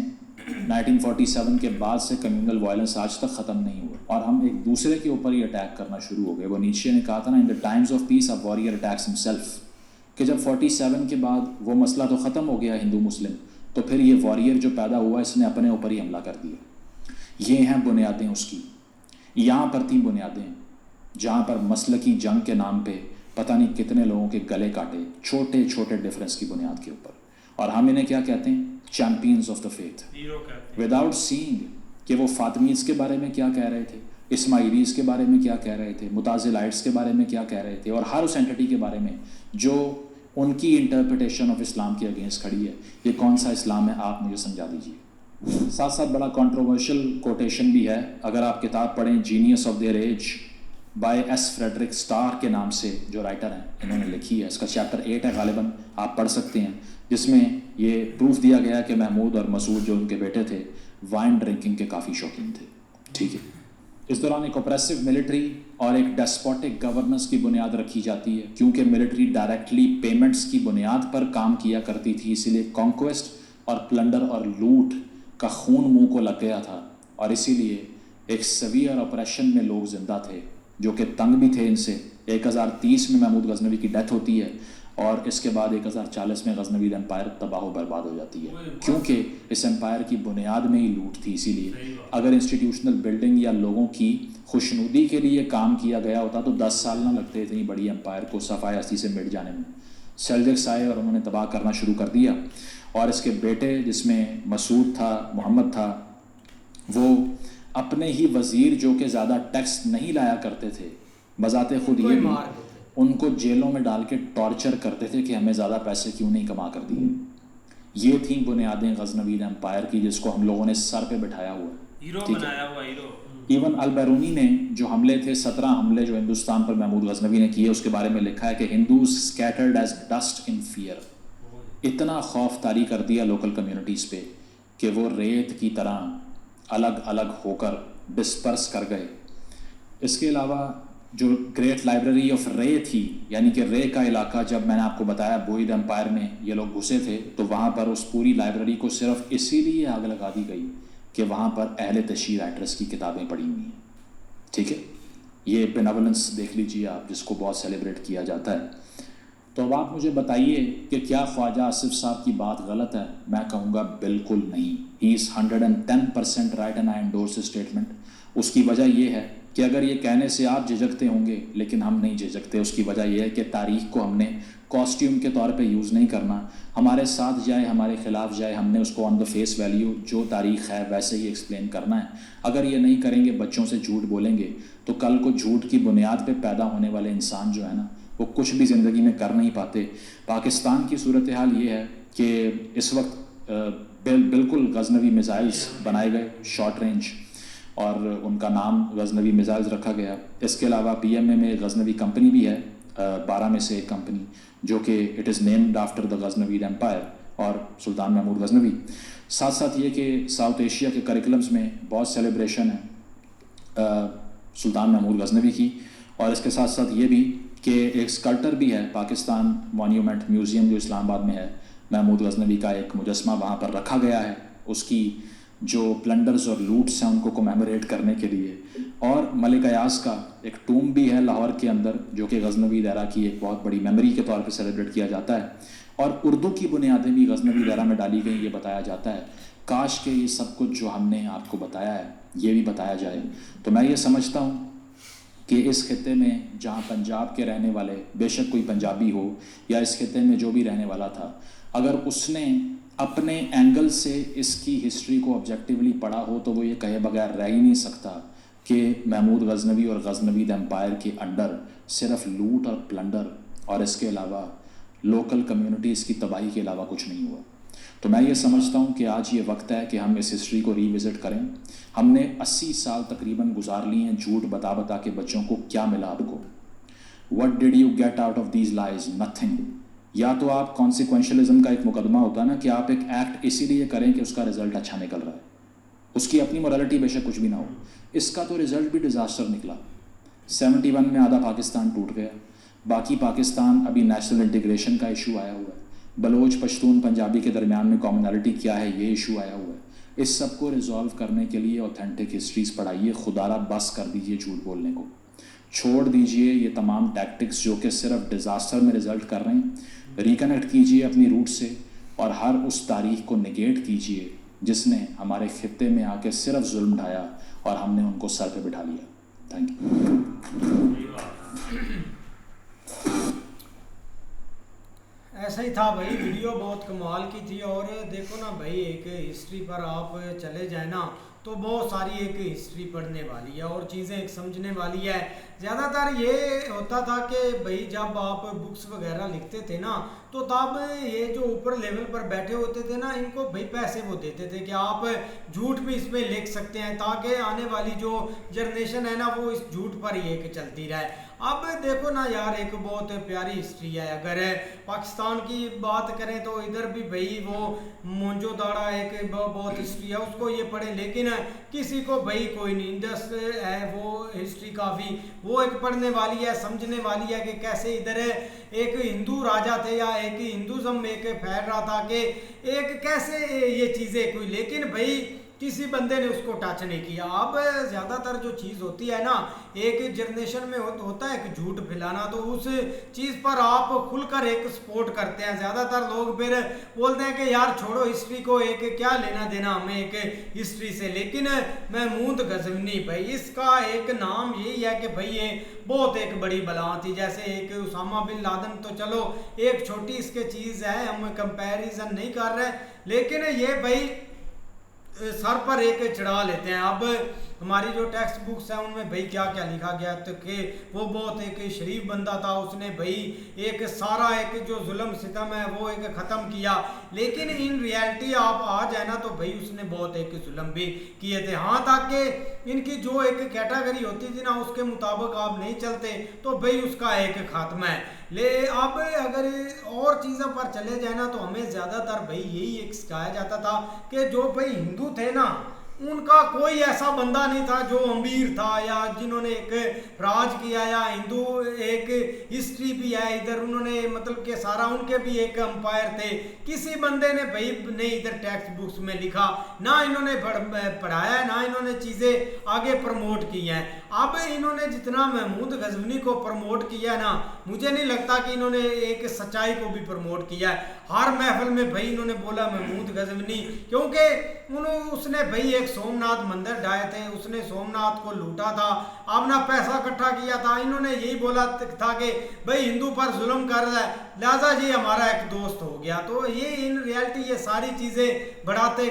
S4: 1947 کے بعد سے کمیونل وائلنس آج تک ختم نہیں ہوا، اور ہم ایک دوسرے کے اوپر ہی اٹیک کرنا شروع ہو گئے. وہ نیچے نے کہا تھا نا، in the times of peace a warrior attacks himself, کہ جب 47 کے بعد وہ مسئلہ تو ختم ہو گیا ہندو مسلم، تو پھر یہ واریر جو پیدا ہوا اس نے اپنے اوپر ہی حملہ کر دیا. یہ ہیں بنیادیں اس کی، یہاں پر تھیں بنیادیں. جہاں پر مسلکی جنگ کے نام پہ پتہ نہیں کتنے لوگوں کے گلے کاٹے چھوٹے چھوٹے ڈفرینس کی بنیاد کے اوپر. اور ہم انہیں کیا کہتے ہیں؟ Champions of the faith. Without saying کہ وہ فاطمیز کے بارے میں کیا کہہ رہے تھے، اسماعیلیز کے بارے میں کیا کہہ رہے تھے، متازلائٹس کے بارے میں کیا کہہ رہے تھے، اور ہر اس اینٹی کے بارے میں جو ان کی انٹرپریٹیشن آف اسلام کے اگینسٹ کھڑی ہے. یہ کون سا اسلام ہے آپ مجھے سمجھا دیجیے. ساتھ ساتھ بڑا کنٹروورشل کوٹیشن بھی ہے. اگر آپ کتاب پڑھیں genius of their age by S Frederick Starr کے نام سے جو رائٹر ہیں انہوں نے لکھی ہے، اس کا چیپٹر 8 ہے غالباً، آپ پڑھ سکتے ہیں، جس میں یہ پروف دیا گیا کہ محمود اور مسعود جو ان کے بیٹے تھے وائن ڈرنکنگ کے کافی شوقین تھے. ٹھیک ہے. اس دوران ایک اوپریسو ملٹری اور ایک ڈیسپوٹک گورننس کی بنیاد رکھی جاتی ہے، کیونکہ ملٹری ڈائریکٹلی پیمنٹس کی بنیاد پر کام کیا کرتی تھی، اسی لیے کانکویسٹ اور پلنڈر اور لوٹ کا خون منہ کو لگ گیا تھا، اور اسی لیے ایک سیویئر آپریشن میں لوگ زندہ تھے جو کہ تنگ بھی تھے ان سے. 1030 میں محمود غزنوی کی ڈیتھ ہوتی ہے، اور اس کے بعد 1040 میں غزنوی امپائر تباہ و برباد ہو جاتی ہے، کیونکہ اس امپائر کی بنیاد میں ہی لوٹ تھی. اسی لیے اگر انسٹیٹیوشنل بلڈنگ یا لوگوں کی خوشنودی کے لیے کام کیا گیا ہوتا تو 10 سال نہ لگتے اتنی بڑی امپائر کو صفائے ہستی سے مٹ جانے میں. سیلجکس آئے اور انہوں نے تباہ کرنا شروع کر دیا، اور اس کے بیٹے جس میں مسعود تھا، محمد تھا، وہ اپنے ہی وزیر جو کہ زیادہ ٹیکس نہیں لایا کرتے تھے، بذات خود یہ بھی ان کو جیلوں میں ڈال کے ٹارچر کرتے تھے کہ ہمیں زیادہ پیسے کیوں نہیں کما کر دیے. یہ تھیں بنیادیں غزنوی امپائر کی، جس کو ہم لوگوں نے سر پہ بٹھایا ہوا ہے،
S1: ہیرو بنایا ہوا ہیرو.
S4: ایون البیرونی نے جو حملے تھے 17 حملے جو ہندوستان پر محمود غزنوی نے کیے، اس کے بارے میں لکھا ہے کہ ہندوز اسکیٹرڈ ایز ڈسٹ ان فیئر. اتنا خوف طاری کر دیا لوکل کمیونٹیز پہ کہ وہ ریت کی طرح الگ الگ ہو کر ڈسپرس کر گئے. اس کے علاوہ جو گریٹ لائبریری آف رے تھی، یعنی کہ رے کا علاقہ، جب میں نے آپ کو بتایا بوئید امپائر میں یہ لوگ گھسے تھے تو وہاں پر اس پوری لائبریری کو صرف اسی لیے آگ لگا دی گئی کہ وہاں پر اہل تشیع رائٹرس کی کتابیں پڑھی ہوئی ہیں. ٹھیک ہے. یہ بینیولنس دیکھ لیجیے آپ، جس کو بہت سیلیبریٹ کیا جاتا ہے. تو اب آپ مجھے بتائیے کہ کیا خواجہ آصف صاحب کی بات غلط ہے؟ میں کہوں گا بالکل نہیں. He is 110% right and I endorse statement. اس کی وجہ یہ ہے کہ اگر یہ کہنے سے آپ جھجکتے ہوں گے لیکن ہم نہیں جھجکتے، اس کی وجہ یہ ہے کہ تاریخ کو ہم نے کاسٹیوم کے طور پہ یوز نہیں کرنا. ہمارے ساتھ جائے ہمارے خلاف جائے، ہم نے اس کو آن دا فیس ویلیو جو تاریخ ہے ویسے ہی ایکسپلین کرنا ہے. اگر یہ نہیں کریں گے، بچوں سے جھوٹ بولیں گے، تو کل کو جھوٹ کی بنیاد پہ پیدا ہونے والے انسان جو ہے نا، وہ کچھ بھی زندگی میں کر نہیں پاتے. پاکستان کی صورتحال یہ ہے کہ اس وقت بالکل غزنوی میزائلز بنائے گئے شارٹ رینج، اور ان کا نام غزنوی میزائلز رکھا گیا. اس کے علاوہ پی ایم اے میں غزنوی کمپنی بھی ہے، 12 میں سے ایک کمپنی، جو کہ it is named after the Ghaznavi empire اور سلطان محمود غزنوی. ساتھ ساتھ یہ کہ ساؤتھ ایشیا کے کریکولمز میں بہت سیلیبریشن ہے سلطان محمود غزنوی کی. اور اس کے ساتھ ساتھ یہ بھی کہ ایک اسکلپٹر بھی ہے پاکستان مونیومنٹ میوزیم جو اسلام آباد میں ہے، محمود غزنوی کا ایک مجسمہ وہاں پر رکھا گیا ہے، اس کی جو پلنڈرز اور لوٹس ہیں ان کو کمیموریٹ کرنے کے لیے. اور ملک ایاز کا ایک ٹوم بھی ہے لاہور کے اندر، جو کہ غزنوی دائرہ کی ایک بہت بڑی میموری کے طور پہ سیلیبریٹ کیا جاتا ہے. اور اردو کی بنیادیں بھی غزنوی دائرہ میں ڈالی گئیں، یہ بتایا جاتا ہے. کاش کہ یہ سب کچھ جو ہم نے آپ کو بتایا ہے یہ بھی بتایا جائے. تو میں یہ سمجھتا ہوں کہ اس خطے میں جہاں پنجاب کے رہنے والے، بے شک کوئی پنجابی ہو یا اس خطے میں جو بھی رہنے والا تھا، اگر اس نے اپنے اینگل سے اس کی ہسٹری کو آبجیکٹیولی پڑھا ہو تو وہ یہ کہے بغیر رہ ہی نہیں سکتا کہ محمود غزنوی اور غزنوی امپائر کے انڈر صرف لوٹ اور پلنڈر اور اس کے علاوہ لوکل کمیونٹیز کی تباہی کے علاوہ کچھ نہیں ہوا. تو میں یہ سمجھتا ہوں کہ آج یہ وقت ہے کہ ہم اس ہسٹری کو ری وزٹ کریں. ہم نے 80 سال تقریباً گزار لیے ہیں جھوٹ بتا بتا کے بچوں کو. کیا ملا آپ کو؟ What did you get out of these lies? Nothing. یا تو آپ کانسیکوینشلزم کا ایک مقدمہ ہوتا ہے نا کہ آپ ایک ایکٹ اسی لیے کریں کہ اس کا رزلٹ اچھا نکل رہا ہے، اس کی اپنی مورالٹی بے شک کچھ بھی نہ ہو. اس کا تو رزلٹ بھی ڈیزاسٹر نکلا. 71 میں آدھا پاکستان ٹوٹ گیا، باقی پاکستان ابھی نیشنل انٹیگریشن کا ایشو آیا ہوا ہے، بلوچ پشتون پنجابی کے درمیان میں کامنالٹی کیا ہے یہ ایشو آیا ہوا ہے. اس سب کو ریزالو کرنے کے لیے اوتھینٹک ہسٹریز پڑھائیے. خدا را بس کر دیجئے جھوٹ بولنے کو، چھوڑ دیجئے یہ تمام ٹیکٹکس جو کہ صرف ڈیزاسٹر میں رزلٹ کر رہے ہیں. ریکنیکٹ کیجئے اپنی روٹ سے اور ہر اس تاریخ کو نگیٹ کیجئے جس نے ہمارے خطے میں آ کے صرف ظلم ڈھایا اور ہم نے ان کو سر پہ بٹھا لیا. Thank you.
S1: ऐसा ही था भाई, वीडियो बहुत कमाल की थी। और देखो ना भाई, एक हिस्ट्री पर आप चले जाए ना तो बहुत सारी एक हिस्ट्री पढ़ने वाली है और चीज़ें एक समझने वाली है। ज़्यादातर ये होता था कि भाई जब आप बुक्स वगैरह लिखते थे ना तो तब ये जो ऊपर लेवल पर बैठे होते थे ना, इनको भाई पैसे वो देते थे कि आप झूठ भी इसमें लिख सकते हैं ताकि आने वाली जो जनरेशन है ना वो इस झूठ पर ही एक चलती रहे। अब देखो ना यार, एक बहुत प्यारी हिस्ट्री है। अगर पाकिस्तान की बात करें तो इधर भी भाई वो मोंजोदाड़ा एक बहुत हिस्ट्री है, उसको ये पढ़े, लेकिन किसी को भाई कोई नहीं इंटरेस्ट है वो हिस्ट्री काफ़ी वो एक पढ़ने वाली है, समझने वाली है कि कैसे इधर एक हिंदू राजा थे या एक हिंदुज़म एक फैल रहा था कि एक कैसे ये चीज़ें कोई, लेकिन भाई किसी बंदे ने उसको टच नहीं किया। अब ज़्यादातर जो चीज़ होती है ना, एक जनरेशन में होता है एक झूठ फैलाना, तो उस चीज़ पर आप खुलकर एक सपोर्ट करते हैं। ज़्यादातर लोग फिर बोलते हैं कि यार छोड़ो हिस्ट्री को, एक क्या लेना देना हमें एक हिस्ट्री से। लेकिन महमूद गजनवी भाई, इसका एक नाम यही है कि भाई ये बहुत एक बड़ी बला थी। जैसे एक उसामा बिन लादेन तो चलो एक छोटी इसके चीज़ है, हम कंपैरिजन नहीं कर रहे, लेकिन ये भाई सर पर एक चढ़ा लेते हैं। अब हमारी जो टेक्स्ट बुक्स हैं उनमें भाई क्या क्या लिखा गया तो कि वो बहुत एक शरीफ बंदा था, उसने भाई एक सारा एक जो जुल्म सितम है वो एक ख़त्म किया। लेकिन इन रियलिटी आप आ जाए ना तो भाई उसने बहुत एक जुल्म भी किए थे। हाँ, ताकि इनकी जो एक कैटेगरी होती थी ना उसके मुताबिक आप नहीं चलते तो भाई उसका एक खात्मा है। अब अगर और चीज़ों पर चले जाए ना तो हमें ज़्यादातर भाई यही एक सिखाया जाता था कि जो भाई हिंदू थे ना उनका कोई ऐसा बंदा नहीं था जो अमीर था या जिन्होंने एक राज किया, या हिंदू एक हिस्ट्री भी है इधर, उन्होंने मतलब कि सारा उनके भी एक अंपायर थे। किसी बंदे ने भाई नहीं इधर टेक्स्ट बुक्स में लिखा, ना इन्होंने पढ़ाया, ना इन्होंने चीज़ें आगे प्रमोट की हैं। अब इन्होंने जितना महमूद गजनवी को प्रमोट किया ना, मुझे नहीं लगता कि इन्होंने एक सच्चाई को भी प्रमोट किया है। हर महफिल में भाई इन्होंने बोला महमूद गजनवी, क्योंकि उसने भाई एक सोमनाथ मंदिर ढाए थे, उसने सोमनाथ को लूटा था, अपना पैसा इकट्ठा किया था। इन्होंने यही बोला था कि भाई हिंदू पर जुल्म कर रहा है, लिहाजा ये हमारा एक दोस्त हो गया। तो ये इन रियलिटी ये सारी चीज़ें बढ़ाते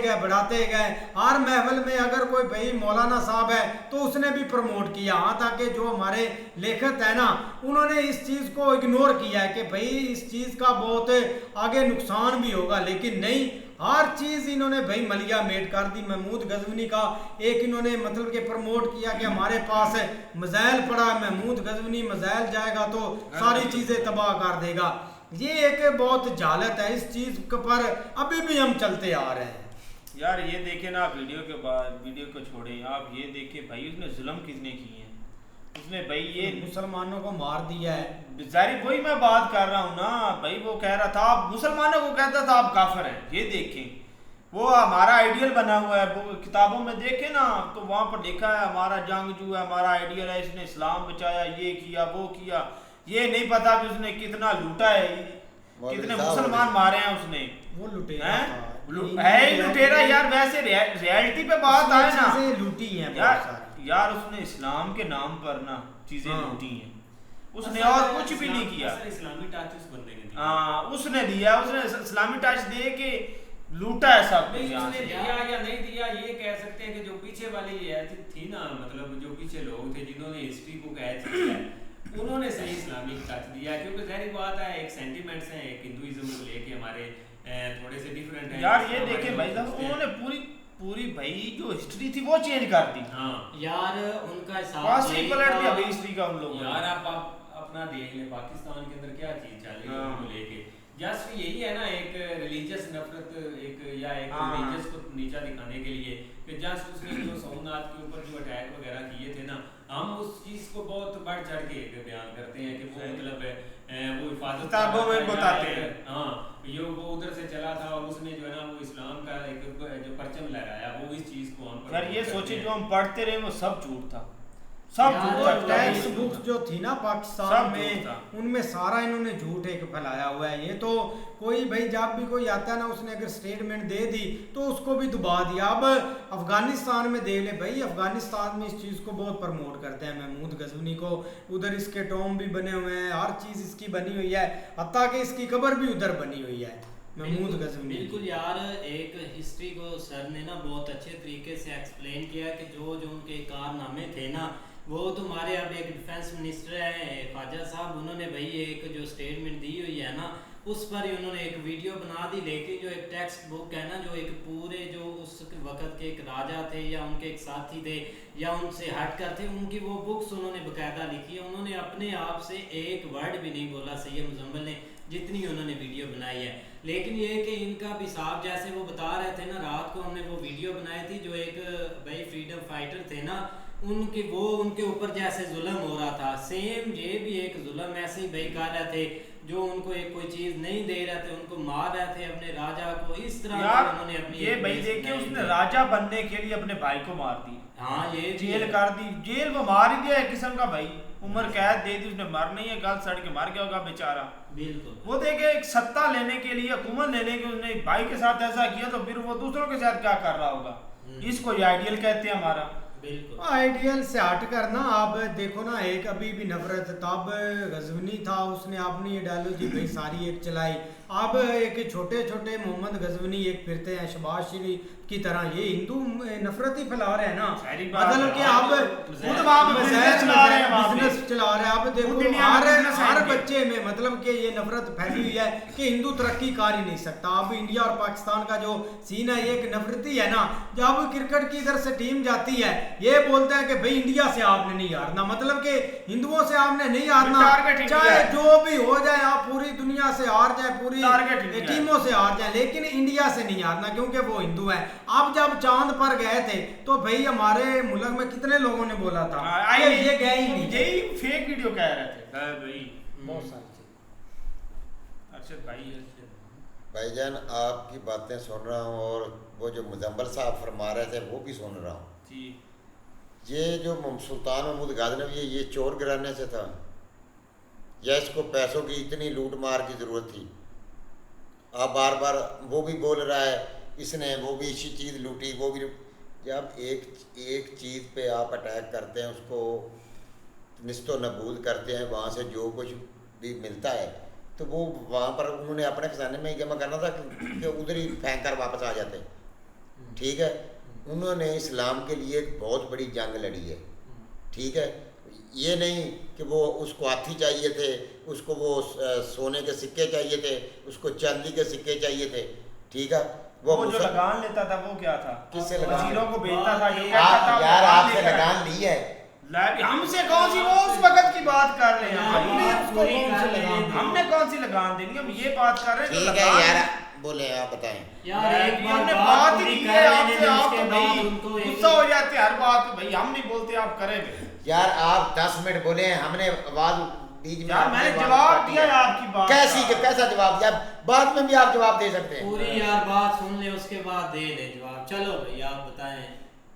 S1: गए। हर महफिल में अगर कोई भाई मौलाना साहब है तो उसने भी प्रमोट किया। हाँ, ताकि जो हमारे लेखक है ना उन्होंने इस चीज़ को इग्नोर किया है कि भाई इस चीज़ का बहुत आगे नुकसान भी होगा, लेकिन नहीं, हर चीज़ इन्होंने भाई मलिया मेट कर दी। महमूद गजनवी का एक इन्होंने मतलब कि प्रमोट किया कि हमारे पास मिसाइल पड़ा, महमूद गजनवी मिसाइल जाएगा तो सारी चीज़ें तबाह कर देगा। ये एक बहुत जालत है, इस चीज़ पर अभी भी हम चलते आ रहे हैं।
S5: यार ये देखे ना, आप वीडियो के बाद वीडियो को छोड़े, आप ये देखे भाई उसने जुल्म किसने किए हैं। उसने भाई ये
S1: मुसलमानों को मार दिया है।
S5: जारी वही मैं बात कर रहा हूँ ना भाई, वो कह रहा था आप मुसलमानों को कहता था आप काफिर हैं। ये देखें, वो हमारा आइडियल बना हुआ है। वो किताबों में देखे ना तो वहाँ पर लिखा है हमारा जंगजू है, हमारा आइडियल है, इसने इस्लाम बचाया, ये किया वो किया। ये नहीं पता कि उसने कितना लूटा है, कितने मुसलमान मारे हैं उसने।
S1: वो लुटेरा
S5: है लुटेरा यार। वैसे रियलिटी पे बात आए ना,
S1: लूटी है
S5: यार उसने इस्लाम के नाम पर ना चीजें लूटी हैं उसने, और कुछ भी नहीं किया।
S6: इस्लामी टच उस बंदे ने दिया।
S5: हाँ, उसने दिया, उसने इस्लामी टच दे के लूटा है सब कुछ।
S6: उसने दिया या नहीं दिया ये कह सकते हैं कि जो पीछे वाली थी ना, मतलब जो पीछे लोग थे जिन्होंने हिस्ट्री को कैच किया उन्होंने सही इस्लामिक टच दिया, क्योंकि जाहिर बात है एक सेंटिमेंट्स हैं, एक हिंदुइज्म को लेके हमारे थोड़े से डिफरेंट है
S5: यार। ये देखे भाई साहब उन्होंने पूरी भाई जो हिस्ट्री थी वो चेंज कर दी।
S6: हाँ यार, उनका
S5: पलट दिया भाई हिस्ट्री का उन लोगों।
S6: यार आप अपना देख ले पाकिस्तान के अंदर क्या चीज चल रही है उनको लेके। जस्ट यही है ना, एक रिलीजियस नफरत, एक या एक रिलीजियस को नीचा दिखाने के लिए कि जस्ट उसने जो सोमनाथ के ऊपर जो अटैक वगैरह किए थे ना, हम उस चीज को बहुत बढ़ चढ़ के बयान करते हैं कि वो मतलब वो हिफाजत
S5: किताबों में बताते हैं।
S6: हाँ, ये वो उधर से चला था और उसने जो है ना वो इस्लाम का एक जो परचम लहराया, वो इस चीज को हम
S5: यार ये सोचे जो हम पढ़ते रहे वो सब झूठ था। सब
S6: यार,
S5: झूठ
S1: वो
S5: था।
S1: टैक्स बुक्स जो थी ना पाकिस्तान
S5: सब
S1: में,
S5: झूठ था।
S1: उनमें सारा इन्होंने झूठ एक फैलाया हुआ है। ये तो कोई भाई जब भी कोई आता है ना, उसने अगर स्टेटमेंट दे दी तो उसको भी दबा दिया। अब अफगानिस्तान में देख ले भाई, अफगानिस्तान में इस चीज़ को बहुत प्रमोट करते हैं, महमूद गजनवी को। उधर इसके टॉम भी बने हुए हैं, हर चीज़ इसकी बनी हुई है, हत्ता कि इसकी कब्र भी उधर बनी हुई है महमूद गजनवी।
S6: बिल्कुल यार, एक हिस्ट्री को सर ने ना बहुत अच्छे तरीके से एक्सप्लेन किया कि जो जो उनके कारनामे थे ना, वो तुम्हारे अब एक डिफेंस मिनिस्टर है ख्वाजा साहब, उन्होंने भाई एक जो स्टेटमेंट दी हुई है ना, उस पर ही उन्होंने एक वीडियो बना दी। लेकिन जो एक टेक्स्ट बुक है ना, जो एक पूरे जो उस वक्त के एक राजा थे या उनके एक साथी थे या उनसे हट कर थे, उनकी वो बुक्स उन्होंने बकायदा लिखी है। उन्होंने अपने आप से एक वर्ड भी नहीं बोला सैयद मुजम्मिल ने, जितनी उन्होंने वीडियो बनाई है। लेकिन ये कि इनका भी साफ, जैसे वो बता रहे थे ना, रात को हमने वो वीडियो बनाई थी, जो एक भाई फ्रीडम फाइटर थे ना, उनके वो उनके ऊपर जैसे जुल्म हो रहा था, सेम ये भी एक जुल्म ऐसे ही भाई कर रहे थे, जो उनको एक कोई चीज नहीं दे रहे थे, उनको मार रहे थे अपने राजा को। इस तरह
S5: यार
S6: उन्होंने अपनी
S5: ये भाई देखिए, उसने राजा बनने के लिए अपने भाई को मार दी,
S6: हाँ ये
S5: जेल कर दी, जेल वो मार ही दिया एक किस्म का भाई, उम्र कैद दे दी उसने, मर नहीं है, गल सड़ के मर गया होगा बेचारा।
S6: बिल्कुल
S5: वो देखे एक सत्ता लेने के लिए, हुकूमत लेने के, उसने भाई के साथ ऐसा किया, तो फिर वो दूसरों के साथ क्या कर रहा होगा। इसको ये आइडियल कहते हैं हमारा।
S6: बिल्कुल
S1: आइडियल से हट कर ना, आप देखो ना, एक अभी भी नफरत, तब गजवनी था, उसने अपनी आइडियोलॉजी भाई सारी एक चलाई। अब एक छोटे छोटे मोहम्मद गजवनी एक फिरते हैं शबाज शरीफ की तरह, ये हिंदू नफरत ही फैला रहे हैं ना,
S5: सारी बात
S1: बदल
S5: है।
S1: के अब
S5: खुद वहाँ पे business चला रहे हैं, वहाँ पे।
S1: बिजनेस चला रहे हैं। अब
S5: खुद
S1: देखो
S5: दुनिया में business है
S1: हर
S5: इनके।
S1: बच्चे में मतलब कि ये नफरत फैली हुई है कि हिंदू तरक्की कर ही नहीं सकता। अब इंडिया और पाकिस्तान का जो सीन है, ये एक नफरती है ना। जब क्रिकेट की इधर से टीम जाती है, ये बोलते हैं कि भाई इंडिया से आपने नहीं हारना, मतलब कि हिंदुओं से आपने नहीं हारना,
S5: टारगेट इंडिया
S1: चाहे
S5: है।
S1: जो भी हो जाए, आप पूरी दुनिया से हार जाए, पूरी
S5: टारगेट इंडिया है।
S1: टीमों से हार जाए, लेकिन इंडिया से नहीं हारना, क्योंकि वो हिंदू है। अब जब चांद पर गए थे तो भाई हमारे मुल्क में कितने लोगों ने बोला था कि ये गए ही नहीं।
S5: यही फेक वीडियो कह रहे थे भाई,
S1: बहुत सारी चीज़।
S5: अरशद भाई
S7: भाईजान आपकी बातें सुन रहा हूँ, और वो जो मुजम्मल साहब फरमा रहे थे वो भी सुन रहा हूँ।
S5: जी,
S7: ये जो सुल्तान महमूद गाज़नवी है, ये चोर गिराने से था या इसको पैसों की इतनी लूट मार की ज़रूरत थी? आप बार बार वो भी बोल रहा है इसने वो भी इसी चीज़ लूटी, वो भी। जब एक चीज़ पे आप अटैक करते हैं, उसको निस्तो नबूद करते हैं, वहाँ से जो कुछ भी मिलता है, तो वो वहाँ पर उन्होंने अपने खजाने में ही जमा करना था कि उधर ही फेंक कर वापस आ जाते। ठीक है, उन्होंने इस्लाम के लिए एक बहुत बड़ी जंग लड़ी है। ठीक है, ये नहीं कि वो उसको हाथी चाहिए थे, उसको वो सोने के सिक्के चाहिए थे, उसको चांदी के सिक्के चाहिए थे। ठीक है,
S5: वो जो लगान लेता था वो क्या था?
S7: किससे लगान?
S5: वजीरों को बेचता था, जो कहता था
S7: आप यार
S5: लगान
S7: आपसे
S5: लेकर
S7: लगान ली है।
S5: हमसे कौन सी, वो उस वक्त की बात कर रहे हैं, हमने उसको
S6: पूरी
S5: कौन सी
S6: कर
S5: लगान,
S6: लेंगे।
S5: हमने कौन सी लगान देनी, हम ये बात कर रहे हैं। जो
S7: ठीक है
S5: लगान-
S7: यार, बोले आप बताएं।
S6: यार एक बार
S5: हमने
S6: बात
S5: बात ही
S6: पूरी
S5: की
S6: कर
S5: है
S6: लेने
S5: आपसे,
S6: दें,
S5: आप
S6: उसके
S5: तो
S6: बाद
S5: भाई
S6: उनको एक
S5: गुस्सा हो जाते हैं हर बात पे। भाई हम नहीं बोलते, आप करें।
S7: यार आप 10 मिनट बोले हैं, हमने आवाज बीच में
S5: यार
S7: आपने
S5: मैंने
S7: आवाज
S5: जवाब
S7: काटी
S5: दिया
S7: है।
S5: है आपकी बात
S7: कैसी
S5: का।
S7: कैसा जवाब दिया? बाद में भी आप जवाब दे सकते हैं।
S6: पूरी यार बात सुन ले, उसके बाद दे ले जवाब। चलो भाई आप बताएं,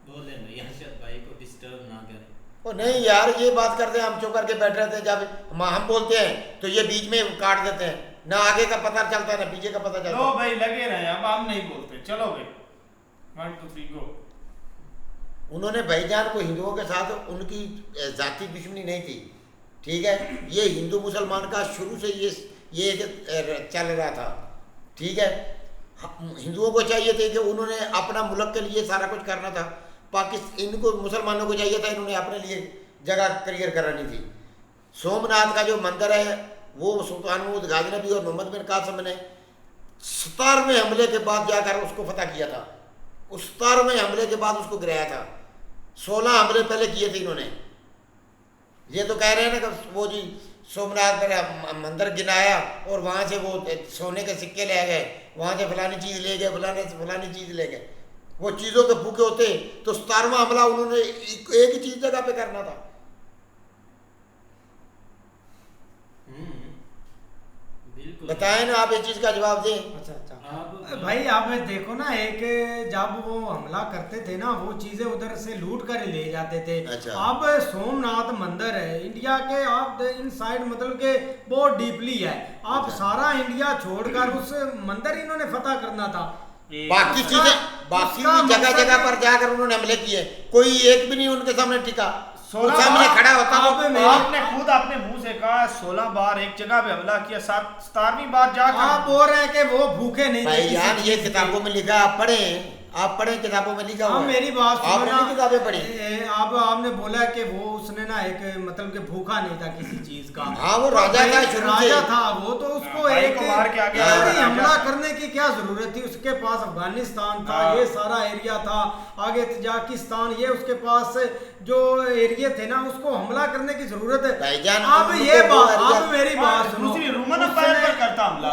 S6: बोले भाई अरशद भाई को डिस्टर्ब ना करें।
S7: ओ नहीं यार, ये बात करते हैं, हम चुप करके बैठ रहे थे, जब हम बोलते हैं तो ये बीच में काट देते हैं, ना आगे का पता चलता है ना पीछे का पता चलता
S5: लो
S7: है।
S5: भाई लगे रहे, अब हम नहीं बोलते। चलो भाई 1 2 3 गो।
S7: उन्होंने भाईजान को हिंदुओं के साथ उनकी जाति दुश्मनी नहीं थी। ठीक है, ये हिंदू मुसलमान का शुरू से ये चल रहा था। ठीक है, हिंदुओं को चाहिए थे कि उन्होंने अपना मुल्क के लिए सारा कुछ करना था। इनको मुसलमानों को चाहिए था, इन्होंने अपने लिए जगह क्लियर करानी थी। सोमनाथ का जो मंदिर है, वो सुल्तान महमूद गाज़नवी और मोहम्मद बिन कासिम ने 17वें हमले के बाद जाकर उसको फतह किया था। उस 17वें हमले के बाद उसको गिराया था। 16 हमले पहले किए थे इन्होंने। ये तो कह रहे हैं ना कि वो जी सोमनाथ पर मंदिर गिनाया और वहाँ से वो सोने के सिक्के ले गए, वहाँ से फलानी चीज़ ले गए, फलानी चीज़ ले गए। वो चीज़ों के भूखे होते तो 17वां हमला उन्होंने एक ही चीज़ जगह पे करना था।
S6: बिल्कुल
S7: बताएं ना, आप इस चीज का जवाब दें।
S1: अच्छा
S6: आप-
S1: भाई आप देखो ना, एक जब वो हमला करते थे ना, वो चीजें उधर से लूट कर ले जाते थे।
S7: अच्छा।
S1: अब सोमनाथ मंदिर है इंडिया के, आप इनसाइड मतलब के बहुत डीपली है। आप
S7: अच्छा।
S1: सारा इंडिया छोड़कर उस मंदिर इन्होंने फतह करना था।
S7: बाकी चीजें, बाकी भी जगह जगह पर जाकर उन्होंने हमले किए, कोई एक भी नहीं उनके सामने टिका। वो सामने खड़ा होता
S1: आप
S7: वो
S1: मेरे-
S5: आपने खुद अपने मुंह से कहा 16 बार एक जगह पे हमला किया, 17वीं बार जाकर
S1: आप बोल रहे हैं कि वो भूखे नहीं थे
S7: भाई
S1: किसी
S7: यार, ये
S1: चीज के।
S7: किताबों में लिखा, आप पढ़ें किताबों में लिखा हुआ
S1: हाँ
S7: है।
S1: मेरी बात सुनो
S7: आपने
S1: ना,
S7: नहीं किताबें पढ़ी?
S1: आप आपने बोला कि वो उसने ना एक मतलब कि भूखा नहीं था किसी चीज का।
S7: हाँ, वो राजा
S1: भाई,
S7: था शुरू से।
S1: राजा था वो, तो उसको
S5: भाई
S1: एक
S5: को मार के आगे
S7: आया
S1: जल्दी
S5: राजा
S1: हमला
S5: था।
S1: करने की क्या जरूरत थी? उसके पास अफगानिस्तान था,
S5: हाँ।
S1: ये सारा एरिया था, आगे तजाकिस्तान, ये उसके पास जो एरिया थे ना, उसको हमला करने की जरूरत है।
S7: भाईजान,
S1: अब
S7: उनको
S1: ये
S7: वो
S1: बात,
S7: एरिया-
S1: अब मेरी बात सुनो,
S5: दूसरी रोमन एम्पायर पर करता हमला।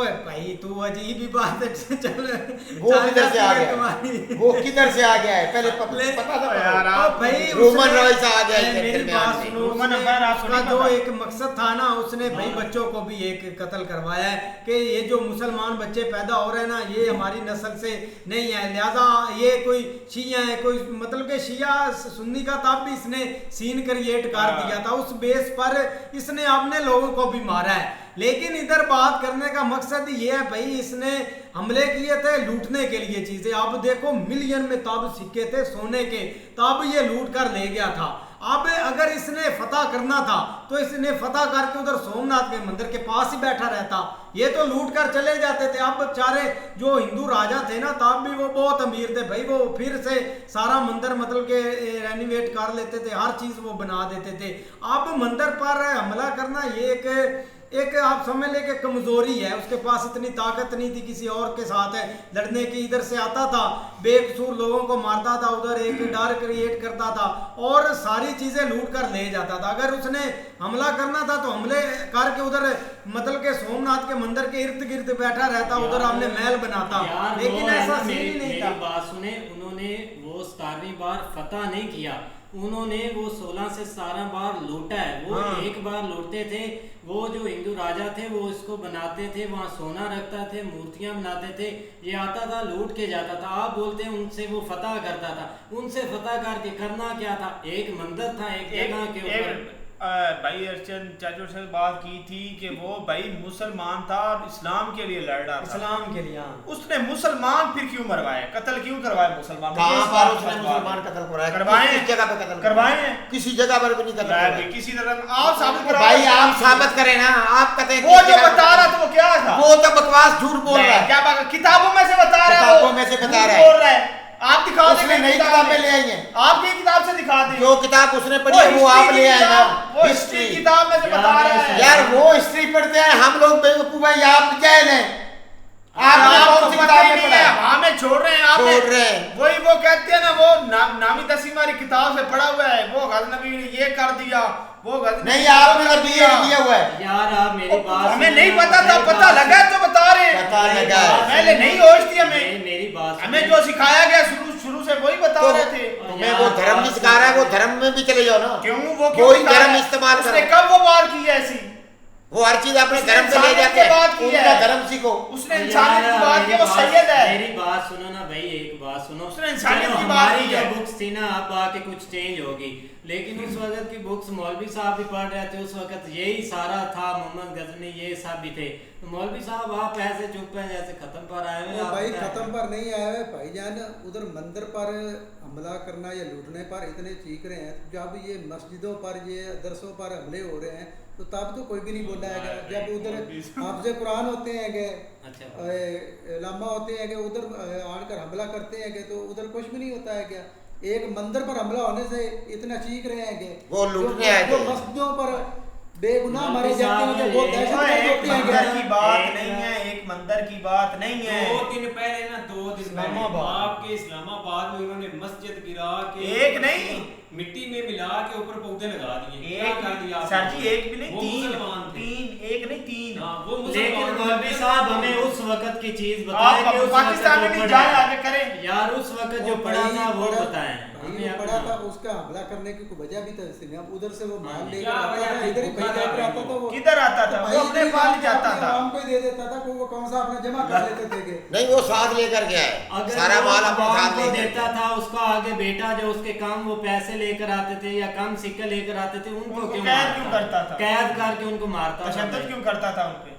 S1: ओए भाई तू अजीब ही बात है, चल
S7: वो किधर से आ गया?
S1: तुम्हारी।
S7: वो किधर से आ गया है? पहले
S1: ले-
S7: पता था
S5: यार,
S7: पता।
S1: अब भाई
S7: रोमन
S1: उसने-
S7: रॉय से आ गया इधर
S1: मेरी
S7: दरमियान
S1: बात
S7: में।
S1: सुनो,
S5: रोमन
S1: उसने-
S5: एम्पायर आपको
S1: उसका
S5: नहीं
S1: जो
S5: पता?
S1: एक मकसद था ना, उसने भाई बच्चों को भी एक कत्ल करवाया है कि ये जो मुसलमान बच्चे पैदा हो रहे हैं ना, ये हमारी नस्ल से नहीं है, लिहाजा ये कोई शिया है, कोई मतलब के शिया सुन्नी का, तब भी इसने सीन क्रिएट कर दिया था। उस बेस पर इसने अपने लोगों को भी मारा है। लेकिन इधर बात करने का मकसद ये है भाई, इसने हमले किए थे लूटने के लिए चीजें। आप देखो मिलियन में तब सिक्के थे सोने के, तब ये लूट कर ले गया था। अब अगर इसने फतह करना था तो इसने फतह करके उधर सोमनाथ के मंदिर के पास ही बैठा रहता, ये तो लूट कर चले जाते थे। अब बेचारे जो हिंदू राजा थे ना, तब भी वो बहुत अमीर थे भाई, वो फिर से सारा मंदिर मतलब के रेनोवेट कर लेते थे, हर चीज वो बना देते थे। अब मंदिर पर हमला करना ये एक आप समझ ले कि कमजोरी है, उसके पास इतनी ताकत नहीं थी किसी और के साथ लड़ने की। इधर से आता था, बेकसूर लोगों को मारता था, उधर एक डर क्रिएट करता था और सारी चीजें लूट कर ले जाता था। अगर उसने हमला करना था तो हमले करके उधर मतलब के सोमनाथ के मंदिर के इर्द गिर्द बैठा रहता, उधर हमने महल बनाता,
S6: यार,
S1: लेकिन
S6: वो है
S1: ऐसा
S6: ना,
S1: सीन ही नहीं
S6: मेरी
S1: था।
S6: बात सुने, उन्होंने वो 17वीं बार फतह नहीं किया, उन्होंने वो 16 से 17 बार लूटा है। वो
S1: हाँ।
S6: एक बार लूटते थे, वो जो हिंदू राजा थे वो इसको बनाते थे, वहाँ सोना रखता थे, मूर्तियां बनाते थे, ये आता था लूट के जाता था। आप बोलते हैं उनसे वो फतह करता था, उनसे फतह करके करना क्या था? एक मंदिर था एक जगह के ऊपर।
S5: भाई अर्चन चाचू से बात की थी कि वो भाई मुसलमान था और इस्लाम के लिए लड़ रहा था।
S1: इस्लाम के लिए हाँ।
S5: उसने मुसलमान फिर क्यों मरवाए, कत्ल क्यों करवाए मुसलमान?
S7: कहाँ
S5: ये
S7: पर
S5: बात
S7: उसने
S5: बात
S7: मुसलमान
S5: है।
S7: कत्ल करवाया?
S5: करवाए
S7: किस जगह पे कत्ल
S5: करवाए हैं?
S7: किसी जगह पर भी नहीं कत्ल
S5: मैं
S7: करवाया।
S5: भी किसी तरह आप साबित करो।
S7: भाई आप साबित करें ना, आप कहते हैं
S5: वो
S7: किस
S5: जो
S7: जगह
S5: बता
S7: पे-
S5: रहा था वो क्या था?
S7: वो तो बकवास झूठ बोल रहा है।
S5: क्या बात, किताबों में से बता रहा है,
S7: किताबों
S5: वो
S7: में से बता
S5: झूठ
S7: रहा है।
S5: बोल रहा है। आप दिखा दें
S7: उसने
S5: कहीं
S7: नई
S5: किताब
S7: किताबें
S5: में।
S7: ले आई हैं।
S5: आपकी किताब से दिखा दें।
S7: जो किताब उसने पढ़ी है वो आप ले आए ना।
S5: वो हिस्ट्री किताब में से बता रहा है।
S7: यार वो हिस्ट्री पढ़ते हैं, हम लोग बेवकूफ है, आप जाहिल हैं। आपने
S5: आपको
S7: कौन सी
S5: पता
S7: किताब
S5: ही
S7: में
S5: नहीं
S7: पढ़ा
S5: है,
S7: है?
S5: हमें छोड़ रहे हैं आप
S7: छोड़ रहे हैं।
S5: वही वो कहते हैं ना, वो नामी तस्वीर हमारी किताब से पढ़ा हुआ है, वो गजनबी ने ये कर दिया, वो गजनबी
S7: नहीं, आपने तो बीए किया हुआ है।
S6: यार आप मेरी बात
S5: हमें
S6: सुनो,
S5: नहीं पता था,
S6: मेरी
S5: पता
S6: बात
S5: लगा तो बता रहे हैं।
S7: पता लगा है।
S5: पहले नहीं होश थी हमें,
S6: मेरी बात
S5: हमें
S6: सुनो।
S5: जो सिखाया गया शुरू से वही बता
S7: तो
S5: रहे थे।
S7: तुम्हें वो धर्म नहीं सिखा रहा है, वो धर्म में भी चले जाओ ना।
S5: क्यों वो क्यों
S7: कोई
S5: सिखा रहा
S7: धर्म
S5: है?
S7: इस्तेमाल
S5: उसने
S7: करो।
S5: कब वो बात की है ऐसी?
S7: वो हर चीज अपने
S5: उसने
S7: धर्म से ले
S5: इंसानियत
S7: जाते
S5: की बात
S7: हैं,
S5: की
S7: उनका
S5: है।
S7: धर्म सीखो।
S5: उसने इंसानियत की बात की, वो
S6: मेरी बात-
S5: सैयद है।
S6: मेरी बात सुनो ना भाई, एक बात सुनो।
S5: उसने इंसानियत
S6: चलो,
S5: की बात
S6: हमारी
S5: की
S6: जो
S5: है।
S6: बुक्स थी ना, अब आके कुछ चेंज होगी, लेकिन उस वक्त की बुक्स मौलवी साहब भी पढ़ रहे थे, उस वक्त यही सारा था, मोहम्मद गजनी ये सब भी थे। तो मौलवी साहब आप ऐसे चुप हैं जैसे खत्म पर आए हुए।
S8: वो
S6: आप
S8: भाई
S6: क्या
S8: खत्म
S6: है?
S8: पर नहीं आया है भाईजान, उधर मंदिर पर हमला करना या लूटने पर इतने चीख रहे हैं। जब ये मस्जिदों पर ये दरसों पर हमले हो रहे हैं तो तब तो कोई भी नहीं बोला है। जब उधर हाफिज़े कुरान होते हैं कि
S6: अच्छा
S8: लामा होते हैं कि उधर आकर हमला करते हैं कि तो उधर कुछ भी नहीं होता है क्या? एक मंदिर पर हमला होने से इतना चीख रहे हैं कि
S7: वो लूटने आए
S8: जो
S7: थे।
S8: मस्जिदों पर बेगुनाह
S6: मौलवी
S8: मारे जाते हैं
S6: साहब
S8: कि वो
S6: ये-
S8: दहशत
S5: एक
S8: होती
S5: मंदिर
S8: है
S5: की
S8: क्या?
S5: बात
S6: एक
S5: नहीं है, एक ایک مندر کی بات نہیں ہے.
S6: 2 دن پہلے نا 2 دن
S5: اسلام
S6: پہلے
S5: آباد.
S6: آپ کے اسلام آباد میں انہوں نے مسجد گرا کے
S5: ایک نہیں
S6: مٹی میں ملا کے اوپر پودے لگا دیے.
S5: ایک
S6: کر دیا
S5: سر جی ایک بھی نہیں
S6: وہ مسلمان تھے.
S5: تین ایک نہیں تین.
S6: وہ
S1: لیکن
S6: مسلمان
S1: مولوی
S6: تھے.
S1: صاحب ہمیں اس وقت کی چیز بتائیں کہ
S5: آپ
S1: اس
S5: پاکستان میں
S1: وقت
S5: نہیں
S1: جو
S5: جائیں
S1: پڑھا
S5: آگے کریں.
S1: یار اس وقت جو پڑھا تھا وہ بتائیں.
S8: ہمیں پڑھا تھا اس کا حملہ کرنے کی کوئی وجہ بھی تو ادھر سے وہ مال لے کر
S6: کیا
S8: آتا
S6: وجہ
S8: تھا,
S6: تھی؟
S8: ادھر ہی
S6: بھوکا
S8: بھیج
S6: تھا
S8: کر آتا تھا. وہ
S5: کدھر آتا تھا وہ اپنے پاس جاتا تھا.
S8: عوام کو ہی دے دیتا تھا, وہ کون سا اپنا جمع کر لیتے تھے کہ
S7: نہیں وہ ساتھ لے کر گیا ہے, سارا مال اپنے ساتھ لے کر
S1: دیتا تھا. اس کا آگے بیٹا جو اس کے کام وہ پیسے لے کر آتے تھے یا کم سکے لے کر آتے تھے, ان کو کیوں
S5: قید کیوں کرتا تھا,
S1: قید کر کے ان کو مارتا تھا,
S5: تشدد کیوں کرتا تھا ان پہ.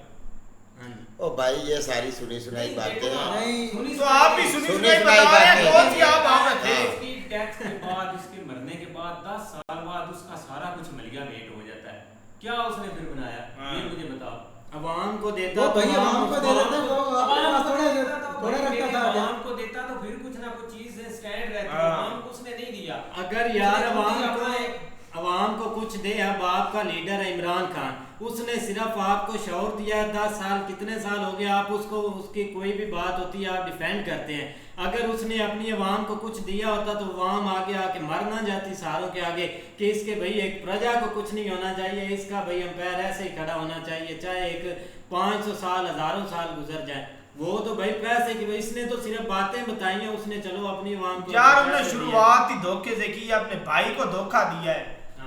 S7: او بھائی یہ ساری سنی سنائی باتیں ہیں.
S8: نہیں
S5: تو آپ بھی سنی
S7: سنی
S5: سنائی
S7: سنائی
S5: بتا رہے ہیں,
S7: باتیں.
S5: کون سی آپ وہاں پہ تھے.
S6: اس کی ڈیتھ کے بعد, اس کے مرنے کے بعد 10 سال بعد اس کا سارا کچھ ملیا میٹ ہو جاتا ہے. کیا اس نے پھر بنایا یہ مجھے بتاؤ.
S1: عوام کو دیتا
S8: وہ
S1: تو
S8: بھائی عوام کو دے دیتا, وہ اپنے
S6: عوام
S8: پاس
S6: کو
S8: تھوڑے
S6: دیتا تو
S8: تھوڑے
S6: بھائی
S8: رکھتا
S6: میرے
S8: تھا.
S6: عوام کو دیتا تو پھر کچھ نہ کچھ چیز سے اسٹینڈ رہتا. عوام کو اس نے نہیں دیا.
S1: اگر یار عوام کو کچھ دے. اب آپ کا لیڈر ہے عمران خان, اس نے صرف آپ کو شعور دیا 10 سال, کتنے سال ہو گیا آپ اس کو, اس کی کوئی بھی بات ہوتی ہے آپ ڈیفینڈ کرتے ہیں. اگر اس نے اپنی عوام کو کچھ دیا ہوتا تو عوام آگے آ کے مر نہ جاتی ساروں کے آگے کہ اس کے بھائی ایک پرجا کو کچھ نہیں ہونا چاہیے, اس کا بھائی امپائر ایسے ہی کھڑا ہونا چاہیے, چاہے ایک 500 سال ہزاروں سال گزر جائے. وہ تو بھائی پیسے کی, اس نے تو صرف باتیں بتائی ہیں, اس نے چلو اپنی عوام کو
S5: یار انہوں نے شروعات ہی دھوکے سے کی, اپنے بھائی کو دھوکا دیا ہے,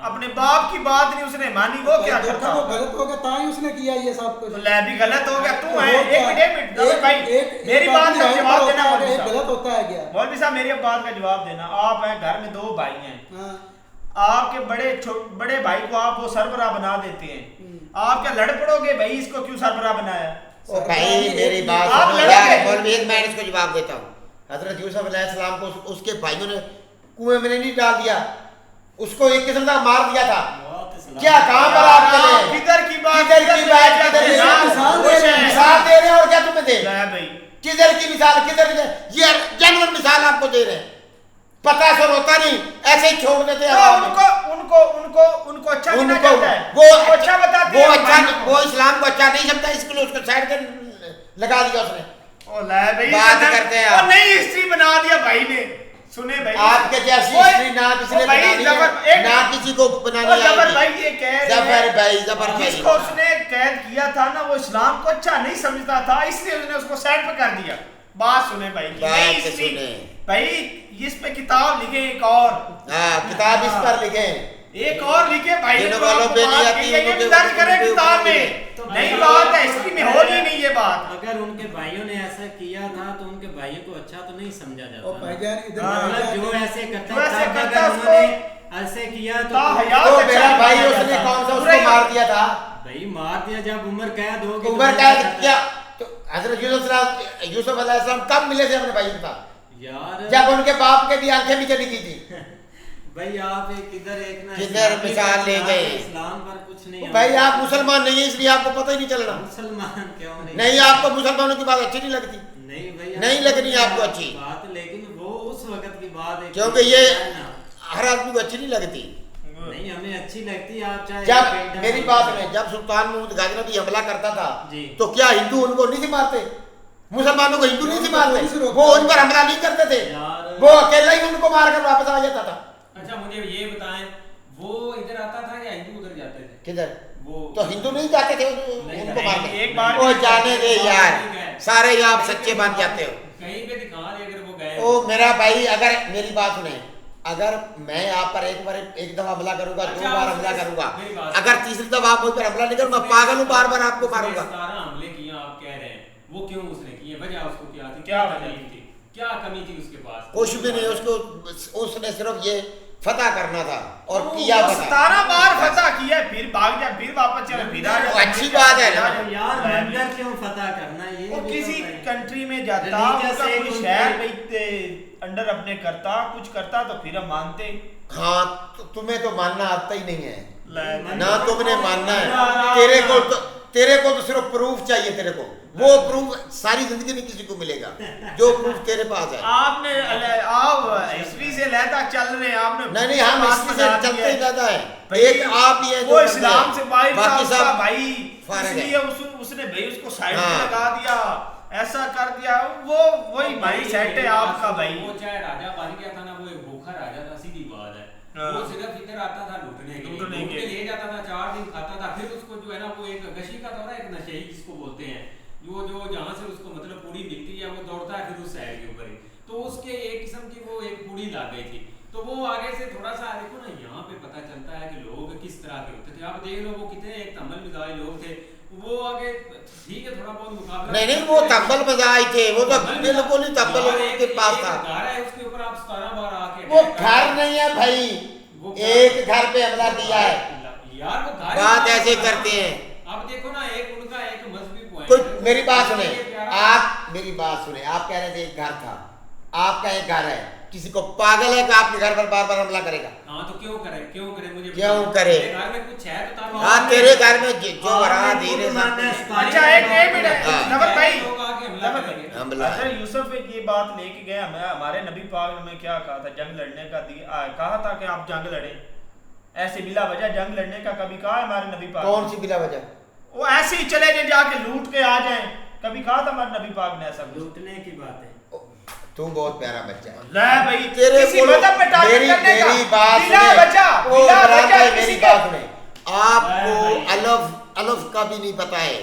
S5: اپنے باپ کی بات نہیں اس نے مانی. وہ کیا کرتا
S8: وہ غلط ہو گیا تاں ہی اس نے کیا یہ سب کچھ.
S5: لے بھی غلط ہو گیا تو ہے. ایک منٹ بھائی میری بات کا جواب دینا. مولوی صاحب
S8: غلط ہوتا ہے کیا
S5: مولوی صاحب میری بات کا جواب دینا. آپ ہیں گھر میں 2 بھائی ہیں, آپ کے بڑے بھائی کو آپ وہ سربراہ بنا دیتے ہیں, آپ کیا لڑ پڑو گے بھائی اس کو کیوں سربراہ بنایا.
S7: او بھائی میری بات
S5: آپ
S7: سنو
S5: لڑیں
S7: یار,
S5: گے.
S7: مولوی ایک میں اس کو جواب دیتا ہوں. حضرت یوسف علیہ السلام کو اس کے بھائیوں نے کنویں میں نہیں ڈال دیا, اس کو ایک قسم کا مار دیا تھا. کیا کہاں پر آپ چلے,
S5: کدھر کی بات,
S7: کدھر کی بات, کدھر کی مثال دے رہے ہیں, اور کیا تمہیں دے
S5: بھائی
S7: کدھر کی مثال, کدھر کی, یہ جنرل مثال آپ کو دے رہے ہیں. پتہ سر ہوتا نہیں, ایسے ہی چھوڑ دیتے ہیں.
S5: ان کو اچھا نہیں کہتا ہے,
S7: وہ
S5: اچھا بتاتے ہیں,
S7: وہ اچھا, وہ اسلام کو اچھا نہیں سمجھتا, اس کے لیے اس کو سائڈ پہ لگا دیا اس نے. بات کرتے ہیں آپ,
S5: نئی ہسٹری بنا دیا بھائی نے. سنے بھائی
S7: آپ کے جیسی ہسٹری نہ کسی نے بنانی ہے, نہ کسی کو بنانی ہے.
S5: ظفر بھائی یہ کہہ رہے
S7: ظفر بھائی, ظفر
S5: جس
S7: بھائی
S5: کو اس نے قید کیا تھا نا وہ اسلام کو اچھا نہیں سمجھتا تھا, اس لیے اس نے اس کو سائڈ پہ کر دیا. بات سنے بھائی,
S7: بات سنیں
S5: بھائی اس پہ کتاب لکھیں ایک اور,
S7: ہاں کتاب اس پر لکھیں,
S5: ایک اور لکھے بھائی,
S7: جن والوں پہ نہیں آتی
S5: یہ بھی درج کریں کتاب میں. نئی بات ہے, ہسٹری میں ہو ہی نہیں یہ بات.
S1: اگر ان کے بھائیوں نے ایسا کیا تھا تو ان کے بھائیوں کو اچھا تو نہیں سمجھا
S8: اور
S1: جاتا.
S8: بھائی جان
S1: مطلب جو
S8: ادھر
S1: ایسے کرتا
S5: جو ایسے
S1: تب
S5: کرتا
S1: اگر
S5: اس
S1: انہوں نے
S5: کو
S1: ایسے کیا
S7: تو میرا بھائی اس نے کون سا اس کو مار دیا تھا,
S1: بھائی مار دیا جب عمر قید ہو گئی.
S7: عمر قید کیا, تو حضرت یوسف علیہ السلام کب ملے تھے اپنے بھائی کے ساتھ,
S1: یار
S7: جب ان کے باپ کے بھی آنکھیں بھی چلی گئی تھی.
S1: بھائی آپ کدھر ایک نا
S7: کدھر مثال لے گئے.
S1: اسلام پر کچھ نہیں.
S7: بھائی آپ مسلمان نہیں ہیں اس لیے آپ کو پتہ ہی نہیں چل رہا.
S1: مسلمان کیوں نہیں,
S7: نہیں آپ کو مسلمانوں کی بات اچھی نہیں لگتی,
S1: نہیں بھائی
S7: نہیں لگنی آپ کو اچھی
S1: بات, لیکن وہ اس وقت کی بات ہے
S7: کیونکہ یہ ہر آدمی کو اچھی نہیں لگتی.
S1: نہیں ہمیں اچھی لگتی ہے. آپ چاہے
S7: جب میری بات میں جب سلطان محمود غازی نبی حملہ کرتا تھا
S1: جی,
S7: تو کیا ہندو ان کو نہیں سی مارتے, مسلمانوں کو ہندو نہیں سی مارتے, وہ ان پر حملہ نہیں کرتے تھے, وہ اکیلا ہی ان کو مار کر واپس آ جاتا تھا.
S6: اچھا مجھے یہ بتائیں, وہ ادھر آتا تھا یا ہندو ادھر جاتے تھے؟
S7: کدھر,
S6: وہ
S7: تو ہندو نہیں جاتے تھے ان کو مارنے.
S5: ایک بار
S7: وہ جانے دے یار, سارے ہی آپ سچے بن جاتے ہو.
S6: کہیں پہ دکھا دے اگر وہ گئے.
S7: او میرا بھائی, اگر میری بات سنیں, اگر میں آپ پر ایک دفعہ حملہ کروں گا, 2 بار حملہ کروں گا, اگر تیسری دفعہ آپ مجھ پر حملہ نہیں کروں میں پاگل ہوں, بار بار آپ کو ماروں گا.
S6: 17 حملے کیے آپ کہہ رہے ہیں, وہ کیوں اس نے کیے, وجہ اس کو کیا تھی, کیا وجہ تھی, کیا کمی تھی اس کے پاس؟
S7: کچھ بھی نہیں, اس کو اس نے صرف یہ فتح کرنا تھا اور کیا فتح.
S5: 17 بار فتح کیا, پھر بھاگ جا, پھر واپس چلا, پھر آ جا.
S7: اچھی بات ہے نا
S1: یار مندر کیوں فتح کرنا, یہ
S5: وہ
S1: بھی
S5: کسی
S1: تو ہے.
S5: کنٹری میں جاتا,
S1: ریلیجس
S5: اس کا
S1: ایک
S5: کوئی
S1: ان
S5: شہر
S1: کی-
S5: پہ انڈر اپنے کرتا, کچھ کرتا تو پھر ہم مانتے.
S7: ہاں تمہیں تو ماننا آتا ہی نہیں ہے,
S5: لے
S7: نہ تم نے ماننا ہے. تیرے کو تو صرف پروف چاہیے, تیرے کو وہ پروف ساری زندگی میں کسی کو ملے گا جو پروف تیرے پاس ہے.
S5: آپ نے آپ ہسٹری سے علیحدہ چل رہے ہیں آپ نے
S7: نہیں ہم اس سے چلتے ہی زیادہ ہے. ایک آپ ہی ہے
S5: وہ اسلام سے باہر
S7: باقی
S5: تھا
S7: سب
S5: بھائی, اس لیے اس نے بھائی اس کو سائڈ پہ لگا دیا, ایسا کر دیا. وہی بھائی سیٹ ہے آپ کا بھائی.
S6: وہ چاہے راجا بن گیا تھا نا, وہ ایک بھوکھا راجا تھا, سیدھی بات ہے. وہ صرف ادھر آتا تھا لوٹنے کے لیے جاتا تھا, 4 دن کھاتا تھا, پھر اس کو جو ہے نا وہ ایک گشی کا دورہ, ایک نشئی جس کو بولتے ہیں, جو جہاں سے اس کو مطلب پوڑی ملتی ہے وہ دوڑتا ہے پھر اس سائڈ کے اوپر ہی. تو اس کے ایک قسم کی وہ ایک پوڑی لگ گئی تھی. تو وہ آگے سے تھوڑا سا دیکھو نا, یہاں پہ پتہ چلتا ہے کہ لوگ کس طرح کے ہوتے تھے. آپ دیکھ لو وہ کتنے ایک تمل مزاج لوگ تھے. وہ آگے ٹھیک ہے تھوڑا بہت مقابلہ
S7: نہیں وہ تبل مزاج تھے, وہ تو بالکل ہی تبل ان کے پاس تھا.
S6: گھر ہے اس کے اوپر آپ 17 بار آ کے
S7: وہ گھر نہیں ہے بھائی, ایک گھر پہ حملہ کیا ہے
S6: یار, وہ گھر
S7: بات ایسے کرتے ہیں.
S6: آپ دیکھو نا ایک ان کا ایک مذہبی پوائنٹ.
S7: کوئی میری بات سنیں, آپ میری بات سنیں, آپ کہہ رہے تھے ایک گھر تھا, آپ کا ایک گھر ہے, کسی کو پاگل ہے کہ آپ کے گھر پر بار بار حملہ کرے گا؟
S6: ہاں تو کیوں کرے مجھے
S7: کیوں کرے؟
S6: گھر میں کچھ ہے تو
S7: ہاں تیرے گھر میں جو ورا دھیرے
S5: اچھا ایک منٹ نبر بھائی,
S7: حملہ
S5: حضرت یوسف یہ بات لے کے گئے, ہمارے نبی پاک نے کیا کہا تھا, جنگ لڑنے کا کہا تھا کہ آپ جنگ لڑیں, ایسے بلا وجہ جنگ لڑنے کا کبھی کہا ہے ہمارے نبی پاک؟
S7: کون سی بلا وجہ؟
S5: وہ ایسے ہی چلے جائیں جا کے لوٹ کے آ جائیں, کبھی کہا تھا ہمارے نبی پاک نے ایسا؟
S6: لوٹنے کی بات ہے.
S7: تو بہت پیارا بچہ ہے.
S5: لے بھائی
S7: تیرے
S5: کسی مذہب پہ ٹارگٹ کرنے کا
S7: میری بات
S5: بلا وجہ, بلا وجہ
S7: میری بات سنیں, آپ کو الف کا بھی نہیں پتا ہے.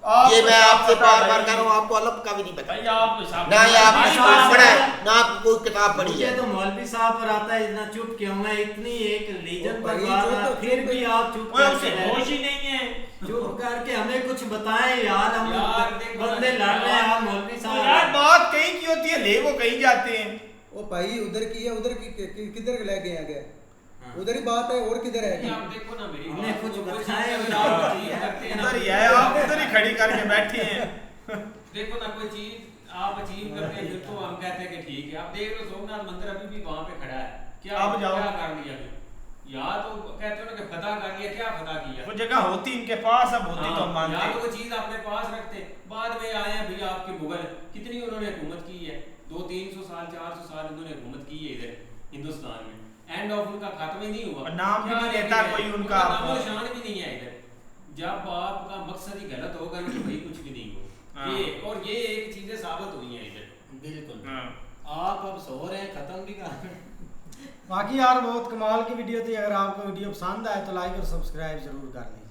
S7: یہ میں آپ سے بار بار کہہ رہا ہوں, آپ کو الف کا بھی نہیں پتا, نہ ہی آپ نے اسکول پڑھا ہے نہ آپ کوئی کتاب پڑھی ہے.
S9: تو مولوی صاحب پر آتا ہے اتنا چپ کیوں ہے, اتنی ایک ریلیجن پر بات, پھر بھی آپ چپ کر کے
S6: ہوش ہی نہیں ہے.
S9: چپ کر کے ہمیں کچھ بتائیں یار, ہم بندے لڑ رہے ہیں, آپ مولوی
S5: یار
S9: صاحب
S5: بات کہیں کی ہوتی ہے, لے وہ کہیں جاتے ہیں.
S8: وہ بھائی ادھر کی ہے, ادھر کی کدھر لے گئے ہیں, ادھر ہی بات ہے اور کدھر ہے.
S6: آپ دیکھو نا میری
S9: ہمیں کچھ بتائیں,
S5: ادھر ہی ہے, آپ ادھر ہی کھڑی کر کے بیٹھے ہیں.
S6: دیکھو نا کوئی چیز آپ اچیو کرتے ہیں پھر تو ہم کہتے ہیں کہ ٹھیک ہے. آپ دیکھ لو سومناتھ مندر ابھی بھی وہاں پہ کھڑا ہے, کیا
S5: اب جاؤ
S6: کیا کر لیا پھر, یا تو کہتے ہو نا کہ فتح کر لیا, کیا فتح کیا؟
S5: وہ جگہ ہوتی ان کے پاس, اب ہوتی تو مانتے.
S6: یا تو وہ چیز اپنے پاس رکھتے. بعد میں آئے ہیں بھئی آپ کے مغل, کتنی انہوں نے حکومت کی ہے, 200-300 سال 400 سال انہوں نے حکومت کی ہے ادھر ہندوستان میں. اینڈ آف ان کا ختم ہی نہیں ہوا,
S5: نام بھی نہیں لیتا کوئی ان کا,
S6: نام و نشان بھی نہیں ہے ادھر. جب آپ کا مقصد ہی غلط ہوگا تو بھائی کچھ بھی نہیں ہوگا. یہ اور یہ ایک چیزیں ثابت ہوئی ہیں ادھر.
S9: بالکل. آپ اب سو رہے ہیں, ختم بھی کر.
S1: باقی یار بہت کمال کی ویڈیو تھی, اگر آپ کو ویڈیو پسند آئے تو لائک اور سبسکرائب ضرور کر لیں.